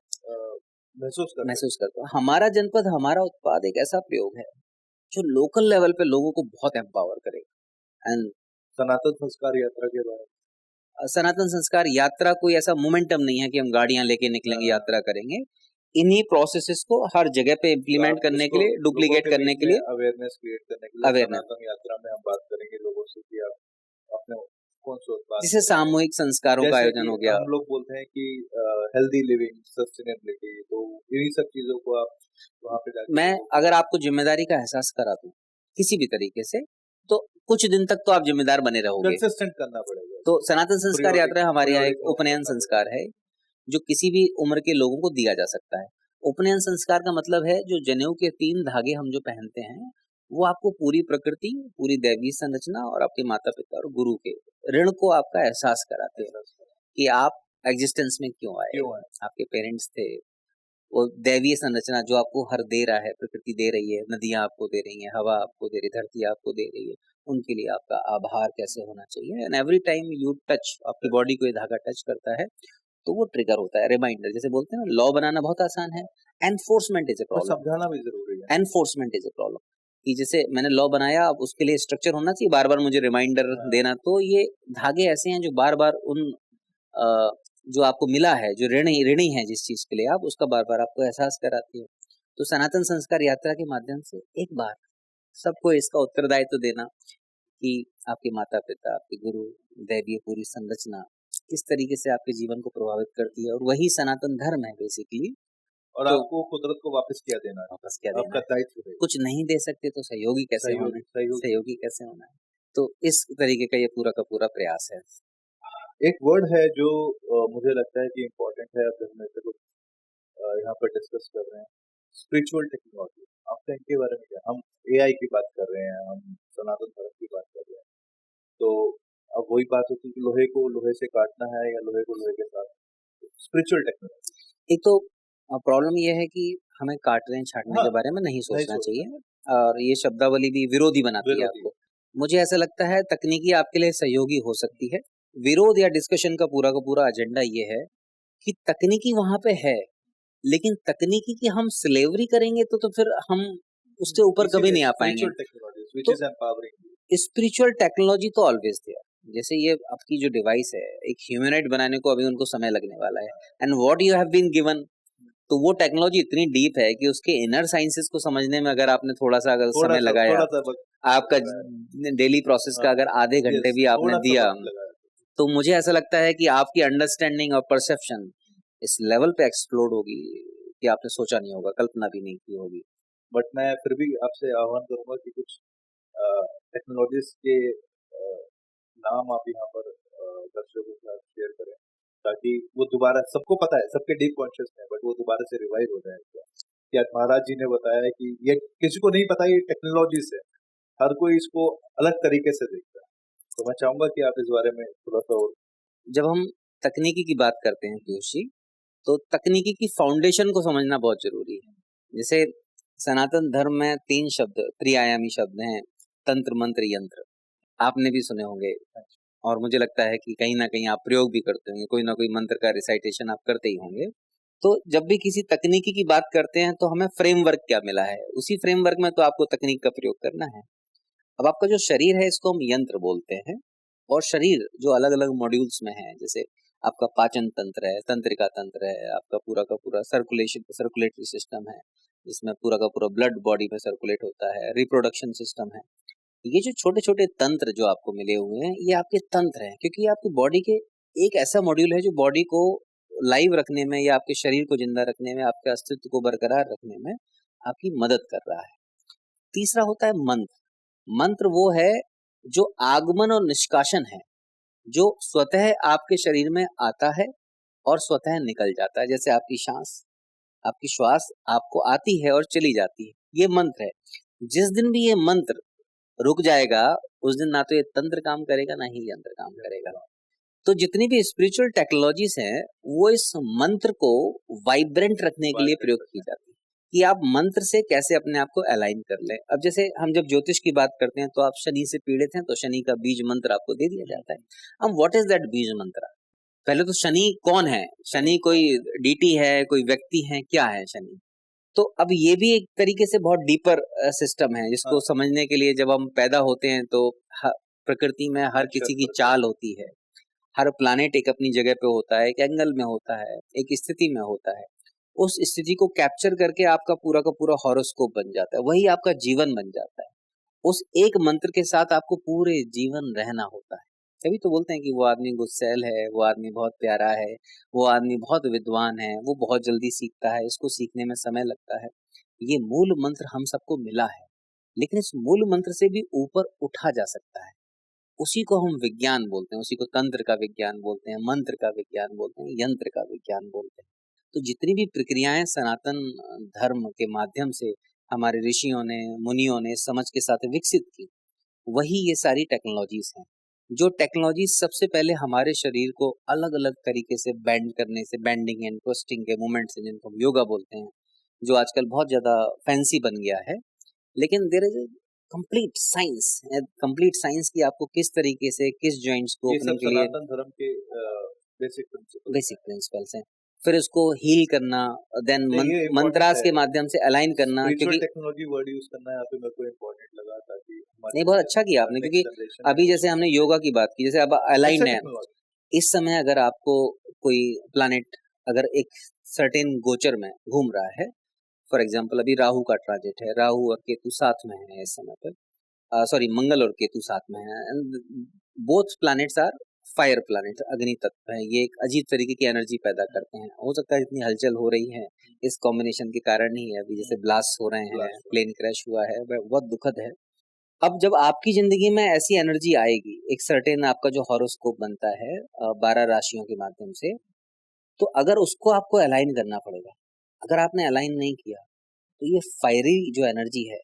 महसूस कर सकते महसूस करता हूँ हमारा जनपद, हमारा उत्पाद एक ऐसा प्रयोग है जो लोकल लेवल पे लोगों को बहुत एम्पावर करेगा। एंड हैं। सनातन संस्कार यात्रा के बारे में। सनातन संस्कार यात्रा कोई ऐसा मोमेंटम नहीं है कि हम गाड़ियां लेके निकलेंगे यात्रा करेंगे। इन्हीं प्रोसेसेस को हर जगह पे तो इम्प्लीमेंट आप करने के इसको लिए, लोगों डुप्लीकेट के करने बीच के में लिए अवेयरनेस क्रिएट करने के लिए अवेयरनेस, सनातन यात्रा में हम बात करेंगे लोगों से कि आप अपने कौन से उत्पाद जिसे कर रहे हैं। सामूहिक संस्कारों का जैसे आयोजन कि हो गया। हम लोग बोलते हैं कि हेल्दी लिविंग, सस्टेनेबिलिटी, तो इन्हीं सब चीज़ों को आप वहाँ पे जाके मैं लोगों को अगर आपको जिम्मेदारी का एहसास करा दूं किसी भी तरीके से, तो कुछ दिन तक तो आप जिम्मेदार बने रहोगे। कंसिस्टेंट करना पड़ेगा। तो सनातन संस्कार पीरियोडिक यात्रा हमारे यहाँ पीरियोडिक एक नोट उपनयन करना संस्कार पड़ेगा। है जो किसी भी उम्र के लोगों को दिया जा सकता है। उपनयन संस्कार का मतलब है जो जनेऊ के 3 धागे हम जो पहनते हैं वो आपको पूरी प्रकृति, पूरी दैवीय संरचना और आपके माता पिता और गुरु के ऋण को आपका एहसास कराते हैं एहसास करा। कि आप एग्जिस्टेंस में क्यों आए, क्यों है? आपके पेरेंट्स थे, वो दैवीय संरचना जो आपको हर दे रहा है, प्रकृति दे रही है, नदियां आपको दे रही हैं, हवा आपको दे रही है, धरती आपको दे रही है, उनके लिए आपका आभार कैसे होना चाहिए। And every time you touch, आपकी बॉडी को ये धागा टच करता है तो वो ट्रिगर होता है, रिमाइंडर। जैसे बोलते हैं ना, लॉ बनाना बहुत आसान है, एनफोर्समेंट इज ए और प्रॉब्लम। समझाना भी ज़रूरी है। एनफोर्समेंट इज ए प्रॉब्लम कि जैसे मैंने लॉ बनाया, अब उसके लिए स्ट्रक्चर होना चाहिए, बार बार मुझे रिमाइंडर हाँ, देना। तो ये धागे ऐसे हैं जो बार बार उन अ, जो आपको मिला है, जो ऋणी ऋणी है जिस चीज के लिए आप, उसका बार बार आपको एहसास कराती है। तो सनातन संस्कार यात्रा के माध्यम से एक बार सबको इसका उत्तरदायित्व देना कि आपके माता पिता, आपके गुरु, दैवीय पूरी संरचना किस तरीके से आपके जीवन को प्रभावित करती है, और वही सनातन धर्म है बेसिकली। और तो आपको कुदरत को वापस क्या देना है, वापस क्या देना आपका है, दायित्व है। कुछ नहीं दे सकते तो सहयोगी कैसे होना है, सहयोगी। सहयोगी कैसे होना है। तो इस तरीके का ये पूरा का पूरा प्रयास है। एक वर्ड है जो मुझे लगता है कि इम्पोर्टेंट है, अब हम ऐसे कुछ यहाँ पर डिस्कस कर रहे हैं, स्पिरिचुअल टेक्नोलॉजी। आपका इनके बारे में क्या? हम एआई की बात कर रहे हैं, हम सनातन धर्म की बात कर रहे हैं, तो अब वही बात होती है कि लोहे को लोहे से काटना है या लोहे को लोहे के साथ। Spiritual technology. एक तो प्रॉब्लम ये है कि हमें काटने छाटने हाँ, के बारे में नहीं नहीं सोचना सोचना चाहिए, और ये शब्दावली भी विरोधी बनाती है विरोधी। आपको। मुझे ऐसा लगता है तकनीकी आपके लिए सहयोगी हो सकती है। विरोध या डिस्कशन का पूरा एजेंडा ये है कि तकनीकी वहां पे है, लेकिन तकनीकी की हम स्लेवरी करेंगे तो फिर हम उसके ऊपर कभी इसीलिए नहीं आ पाएंगे। स्पिरिचुअल टेक्नोलॉजी व्हिच तो is empowering you. Spiritual technology तो ऑलवेज देयर। जैसे ये आपकी जो डिवाइस है, एक ह्यूमनॉइड बनाने को अभी उनको समय लगने वाला है, and what you have been given, तो वो टेक्नोलॉजी इतनी डीप है कि उसके इनर साइंसेस को समझने में अगर आपने थोड़ा सा अगर समय लगाया, थोड़ा सा वक्त आपका लगाया। डेली प्रोसेस का अगर आधे घंटे यस, भी आपने थोड़ा सा दिया, वक्त लगाया। तो मुझे ऐसा लगता है कि आपकी अंडरस्टैंडिंग और परसेप्शन इस लेवल पे एक्सप्लोड होगी कि आपने सोचा नहीं होगा, कल्पना भी नहीं की होगी। बट मैं फिर भी आपसे आह्वान करूंगा कि कुछ टेक्नोलॉजीज के नाम आप यहाँ पर दर्शकों के साथ शेयर करें, ताकि वो दोबारा, सबको पता है, सबके डीप कॉन्शियस में है, बट वो दोबारा से रिवाइव हो जाए। क्या महाराज जी ने बताया है कि ये किसी को नहीं पता, ये टेक्नोलॉजी से हर कोई इसको अलग तरीके से देखता है। तो मैं चाहूंगा कि आप इस बारे में थोड़ा सा और। जब हम तकनीकी की बात करते हैं पीयूष जी, तो तकनीकी की फाउंडेशन को समझना बहुत जरूरी है। जैसे सनातन धर्म में 3 शब्द, त्रिआयामी शब्द हैं, तंत्र मंत्र यंत्र, आपने भी सुने होंगे, और मुझे लगता है कि कहीं ना कहीं आप प्रयोग भी करते होंगे, कोई ना कोई मंत्र का रिसाइटेशन आप करते ही होंगे। तो जब भी किसी तकनीकी की बात करते हैं तो हमें फ्रेमवर्क क्या मिला है, उसी फ्रेमवर्क में तो आपको तकनीक का प्रयोग करना है। अब आपका जो शरीर है इसको हम यंत्र बोलते हैं, और शरीर जो अलग अलग मॉड्यूल्स में है, जैसे आपका पाचन तंत्र है, तंत्रिका तंत्र है, आपका पूरा का पूरा सर्कुलेटरी सिस्टम है, जिसमें पूरा का पूरा ब्लड बॉडी में सर्कुलेट होता है, रिप्रोडक्शन सिस्टम है। ये जो छोटे छोटे तंत्र जो आपको मिले हुए हैं, ये आपके तंत्र हैं, क्योंकि ये आपकी बॉडी के एक ऐसा मॉड्यूल है जो बॉडी को लाइव रखने में या आपके शरीर को जिंदा रखने में, आपके अस्तित्व को बरकरार रखने में आपकी मदद कर रहा है। तीसरा होता है मंत्र। मंत्र वो है जो आगमन और निष्कासन है, जो स्वतः आपके शरीर में आता है और स्वतः निकल जाता है। जैसे आपकी श्वास आपको आती है और चली जाती है, ये मंत्र है। जिस दिन भी ये मंत्र रुक जाएगा, उस दिन ना तो ये तंत्र काम करेगा, ना ही यंत्र काम करेगा। तो जितनी भी स्पिरिचुअल टेक्नोलॉजीज हैं, वो इस मंत्र को वाइब्रेंट रखने के लिए प्रयोग की जाती है कि आप मंत्र से कैसे अपने आप को अलाइन कर लें। अब जैसे हम जब ज्योतिष की बात करते हैं तो आप शनि से पीड़ित हैं तो शनि का बीज मंत्र आपको दे दिया जाता है। अब व्हाट इज दैट बीज मंत्र? पहले तो शनि कौन है? शनि कोई डीटी है, कोई व्यक्ति है, क्या है शनि? तो अब ये भी एक तरीके से बहुत डीपर सिस्टम है जिसको समझने के लिए जब हम पैदा होते हैं तो प्रकृति में हर किसी की चाल होती है, हर प्लानेट एक अपनी जगह पे होता है, एक एंगल में होता है, एक स्थिति में होता है। उस स्थिति को कैप्चर करके आपका पूरा का पूरा हॉरोस्कोप बन जाता है, वही आपका जीवन बन जाता है। उस एक मंत्र के साथ आपको पूरे जीवन रहना होता है। तभी तो बोलते हैं कि वो आदमी गुस्सैल है, वो आदमी बहुत प्यारा है, वो आदमी बहुत विद्वान है, वो बहुत जल्दी सीखता है, इसको सीखने में समय लगता है। ये मूल मंत्र हम सबको मिला है, लेकिन इस मूल मंत्र से भी ऊपर उठा जा सकता है। उसी को हम विज्ञान बोलते हैं, उसी को तंत्र का विज्ञान बोलते हैं, मंत्र का विज्ञान बोलते हैं, यंत्र का विज्ञान बोलते हैं। तो जितनी भी प्रक्रियाएं सनातन धर्म के माध्यम से हमारे ऋषियों ने, मुनियों ने समझ के साथ विकसित की, वही ये सारी टेक्नोलॉजीज हैं। जो टेक्नोलॉजी सबसे पहले हमारे शरीर को अलग अलग तरीके से बैंड करने से, बैंडिंग एंड ट्विस्टिंग के मूवमेंट से, जिनको हम योगा बोलते हैं, जो आजकल बहुत ज्यादा फैंसी बन गया है, लेकिन देयर इज कंप्लीट साइंस की आपको किस तरीके से किस जॉइंट्स को ओपनिंग के लिए सनातन धर्म के बेसिक प्रिंसिपल्स हैं। फिर उसको हील करना, देन मंत्रास के माध्यम से अलाइन करना, क्योंकि टेक्नोलॉजी वर्ड यूज करना यहाँ पे मेरे को इम्पोर्टेंट लगा था कि नहीं, बहुत अच्छा किया आपने, क्योंकि अभी जैसे हमने योगा की बात की, जैसे अब अलाइन है, इस समय अगर आपको कोई प्लैनेट अगर एक सर्टेन गोचर में घूम रहा है, फॉर एग्जाम्पल अभी राहु का ट्रांजिट है, राहु और केतु साथ में है इस समय पर, सॉरी मंगल और केतु साथ में है, and both planets are fire planet, अग्नि तत्व है। ये एक अजीब तरीके की एनर्जी पैदा करते हैं। हो सकता है इतनी हलचल हो रही है इस कॉम्बिनेशन के कारण ही है, अभी जैसे ब्लास्ट हो रहे हैं, प्लेन क्रैश हुआ है, बहुत दुखद है। अब जब आपकी जिंदगी में ऐसी एनर्जी आएगी, एक सर्टेन आपका जो हॉरोस्कोप बनता है 12 राशियों के माध्यम से, तो अगर उसको आपको अलाइन करना पड़ेगा। अगर आपने अलाइन नहीं किया तो ये फायरी जो एनर्जी है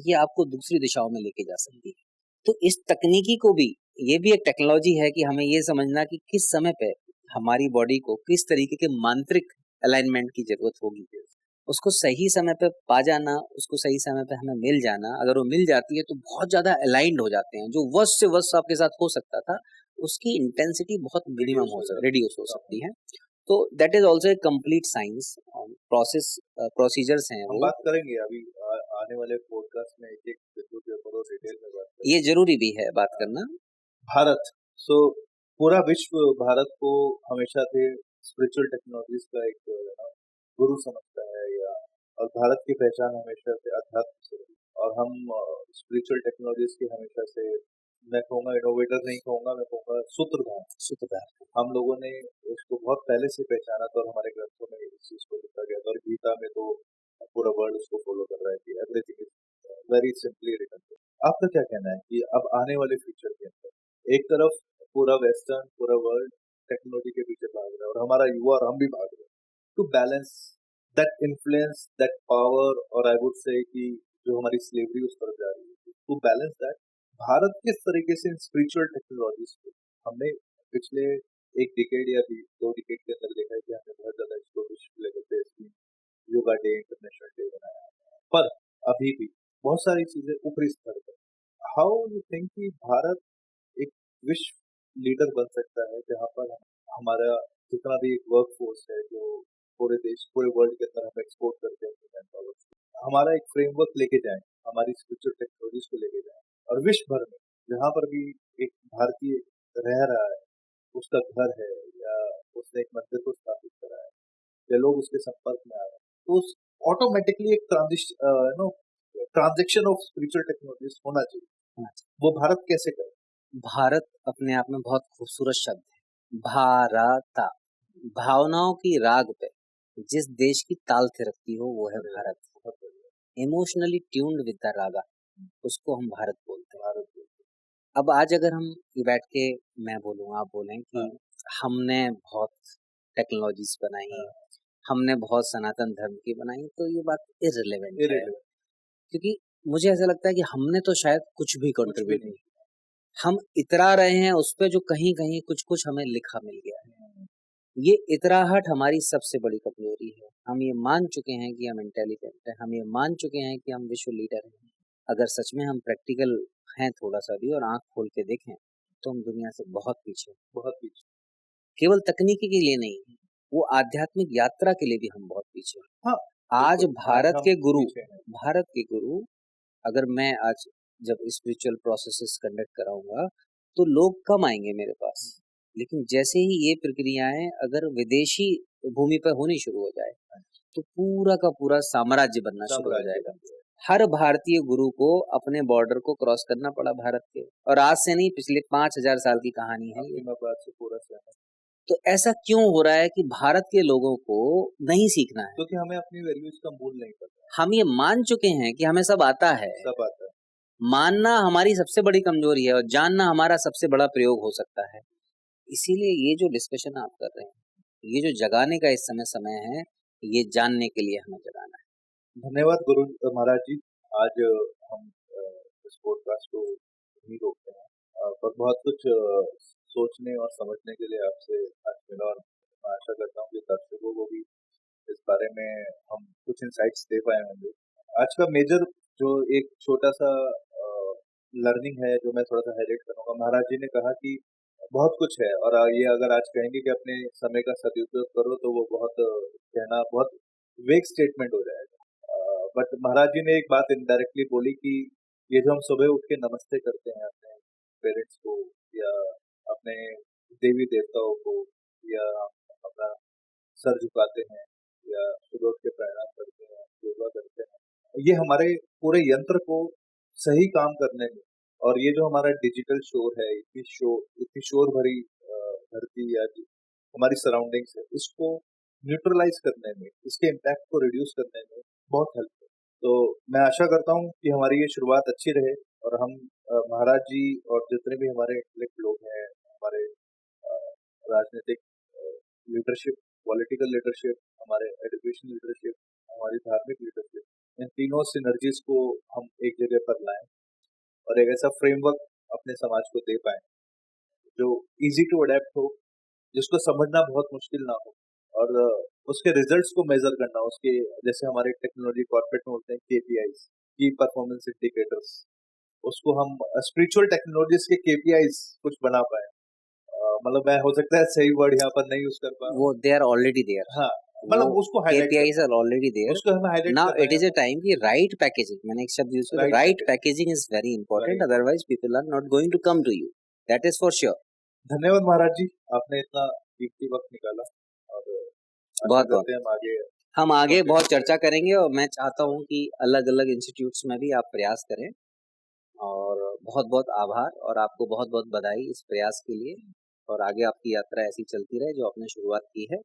ये आपको दूसरी दिशाओं में लेके जा सकती है। तो इस तकनीकी को भी, ये भी एक टेक्नोलॉजी है कि हमें ये समझना कि किस समय पे हमारी बॉडी को किस तरीके के मांत्रिक अलाइनमेंट की जरूरत होगी, उसको सही समय पे पा जाना, उसको सही समय पे हमें मिल जाना। अगर वो मिल जाती है तो बहुत ज्यादा अलाइंड हो जाते हैं। जो वर्स्ट से वर्स्ट आपके साथ हो सकता था उसकी इंटेंसिटी बहुत मिनिमम हो सकती, रिड्यूस हो सकती है। तो that is also a complete science, process, procedures हैं। हम बात करेंगे अभी आने वाले पॉडकास्ट में एक बिंदु के ऊपर और डिटेल में बात करेंगे। ये जरूरी भी है बात करना। भारत, सो पूरा विश्व भारत को हमेशा से स्पिरिचुअल टेक्नोलॉजीज का एक गुरु समझता है, या और भारत की पहचान हमेशा से अध्यात्म से, और हम स्पिरिचुअल टेक्नोलॉजीज की हमेशा से, मैं कहूँगा इनोवेटर नहीं कहूँगा, मैं कहूँगा सूत्रधार। हम लोगों ने इसको बहुत पहले से पहचाना था और हमारे ग्रंथों में इस चीज को लिखा गया था, और गीता में तो पूरा वर्ल्ड उसको फॉलो कर रहा है कि everything is very simply written. आपका क्या कहना है कि अब आने वाले फ्यूचर के अंदर एक तरफ पूरा वेस्टर्न, पूरा वर्ल्ड टेक्नोलॉजी के पीछे भाग रहा है और हमारा युवा और हम भी भाग रहे हैं, to balance that influence, that power, और आई वुड से कि जो हमारी स्लेवरी उस तरफ जा रही है, टू बैलेंस दैट, भारत किस तरीके से इन स्पिरिचुअल टेक्नोलॉजीज को, हमने पिछले एक डिकेड या 2 डिकेड के अंदर देखा है कि हमने बहुत ज्यादा इसको विश्व लेवल पे योगा डे, इंटरनेशनल डे बनाया, पर अभी भी बहुत सारी चीजें ऊपरी स्तर पर। हाउ यू थिंक कि भारत एक विश्व लीडर बन सकता है जहाँ पर हमारा जितना भी एक वर्क फोर्स है जो पूरे देश, पूरे वर्ल्ड के अंदर हम एक्सपोर्ट करते हैं, हमारा एक फ्रेमवर्क लेके जाए, हमारी स्पिरिचुअल टेक्नोलॉजीज को लेके जाए, और विश्व भर में जहाँ पर भी एक भारतीय रह रहा है, उसका घर है, या उसने एक मंदिर को स्थापित करा है, या लोग उसके संपर्क में आ रहे हैं, तो ऑटोमेटिकली एक ट्रांजेक्शन ऑफ स्पिरिचुअल टेक्नोलॉजीज होना चाहिए। वो भारत कैसे करे? भारत अपने आप में बहुत खूबसूरत शब्द है, भारता, भावनाओं की राग पे जिस देश की ताल थिरकती हो वो है Bharat. Emotionally tuned with the raga, उसको हम भारत बोलते हैं। अब आज अगर हम बैठ के, मैं बोलूँ आप बोलें कि हमने बहुत टेक्नोलॉजीज बनाई, हमने बहुत सनातन धर्म की बनाई, तो ये बात इररिलेवेंट है, क्योंकि मुझे ऐसा लगता है कि हमने तो शायद कुछ भी कंट्रीब्यूट नहीं, हम इतरा रहे हैं उस पे जो कहीं कहीं कुछ कुछ हमें लिखा मिल गया है। ये इतराहट हमारी सबसे बड़ी कमजोरी है। हम ये मान चुके हैं कि हम इंटेलिजेंट हैं, हम ये मान चुके हैं कि हम विश्व लीडर हैं। अगर सच में हम प्रैक्टिकल हैं थोड़ा सा भी और आँख खोल के देखें, तो हम दुनिया से बहुत पीछे हैं। बहुत पीछे। केवल तकनीकी के लिए नहीं, वो आध्यात्मिक यात्रा के लिए भी हम बहुत पीछे हैं। हाँ, आज बिल्कुल, आज भारत हम के गुरु पीछे हैं। भारत के गुरु अगर मैं आज जब स्पिरिचुअल प्रोसेसेस कंडक्ट कराऊंगा, तो लोग कम आएंगे मेरे पास। लेकिन जैसे ही ये प्रक्रियाएं अगर विदेशी भूमि पर होनी शुरू हो जाए, तो पूरा का पूरा साम्राज्य बनना शुरू हो साम्राज्य जाएगा। बन गया। हर भारतीय गुरु को अपने बॉर्डर को क्रॉस करना पड़ा भारत के, और आज से नहीं, पिछले 5000 साल की कहानी है ये। आपकी मैं बात से पूरा सहमत हूँ। तो ऐसा क्यों हो रहा है कि भारत के लोगों को नहीं सीखना है? क्योंकि हमें अपनी वैल्यूज का मूल नहीं पता। हम ये मान चुके हैं कि हमें सब आता है। सब आता है। मानना हमारी सबसे बड़ी कमजोरी है और जानना हमारा सबसे बड़ा प्रयोग हो सकता है। इसीलिए ये जो डिस्कशन आप कर रहे हैं, ये जो जगाने का इस समय समय है, ये जानने के लिए हमें जगाना है। धन्यवाद गुरु महाराज जी। आज हम इस पॉडकास्ट को यहीं रोकते हैं, पर बहुत कुछ सोचने और समझने के लिए आपसे आज मिला, और मैं आशा करता हूँ कि दर्शकों को भी इस बारे में हम कुछ इंसाइट्स दे पाए होंगे। आज का मेजर जो एक छोटा सा लर्निंग है जो मैं थोड़ा सा हाईलाइट करूंगा, महाराज जी ने कहा कि बहुत कुछ है, और ये अगर आज कहेंगे कि अपने समय का सदुपयोग करो, तो वो बहुत कहना बहुत वेग स्टेटमेंट हो जाएगा। बट महाराज जी ने एक बात इनडायरेक्टली बोली कि ये जो हम सुबह उठ के नमस्ते करते हैं अपने पेरेंट्स को, या अपने देवी देवताओं को, या अपना सर झुकाते हैं, या सुबह उठ के प्राणायाम करते हैं, योगा करते हैं, ये हमारे पूरे यंत्र को सही काम करने में, और ये जो हमारा डिजिटल शोर है, इतनी शोर भरी धरती या जो हमारी सराउंडिंग्स है, इसको न्यूट्रलाइज करने में, इसके इम्पैक्ट को रिड्यूस करने में बहुत हेल्प है। तो मैं आशा करता हूँ कि हमारी ये शुरुआत अच्छी रहे, और हम महाराज जी और जितने भी हमारे इंटेलेक्ट लोग हैं, हमारे राजनीतिक लीडरशिप, पॉलिटिकल लीडरशिप, हमारे एजुकेशन लीडरशिप, हमारी धार्मिक लीडरशिप, इन तीनों सिनर्जीज को हम एक जगह पर लाएं, और एक ऐसा फ्रेमवर्क अपने समाज को दे पाए जो इजी टू अडेप्ट हो, जिसको समझना बहुत मुश्किल ना हो, और उसके रिजल्ट्स को मेजर करना, उसके जैसे हमारे टेक्नोलॉजी कॉर्पोरेट में होते हैं केपीआईज, की परफॉर्मेंस इंडिकेटर्स, उसको हम स्पिरिचुअल टेक्नोलॉजीज के केपीआईज कुछ बना पाए। मतलब मैं हो सकता है सही वर्ड यहाँ पर नहीं यूज कर पा रहा हूँ। वो दे आर ऑलरेडी देयर। हाँ, मतलब उसको highlight KPIs are already there. उसको हम हाईलाइट नाउ कर रहे इट इज अ हैं। टाइम कि राइट पैकेजिंग, मैंने एक शब्द यूज किया, Right right packaging. Packaging is very important, Very otherwise people are not going to come to you, that is for sure. धन्यवाद महाराज जी, आपने इतना कीमती वक्त निकाला, और आशा बहुत करते हैं हम आगे continue बहुत चर्चा करेंगे, और मैं चाहता हूँ कि अलग अलग इंस्टीट्यूट्स में भी आप प्रयास करें। और बहुत बहुत आभार, और आपको बहुत बहुत बधाई इस प्रयास के लिए, और आगे आपकी यात्रा ऐसी चलती रहे जो आपने शुरुआत की है।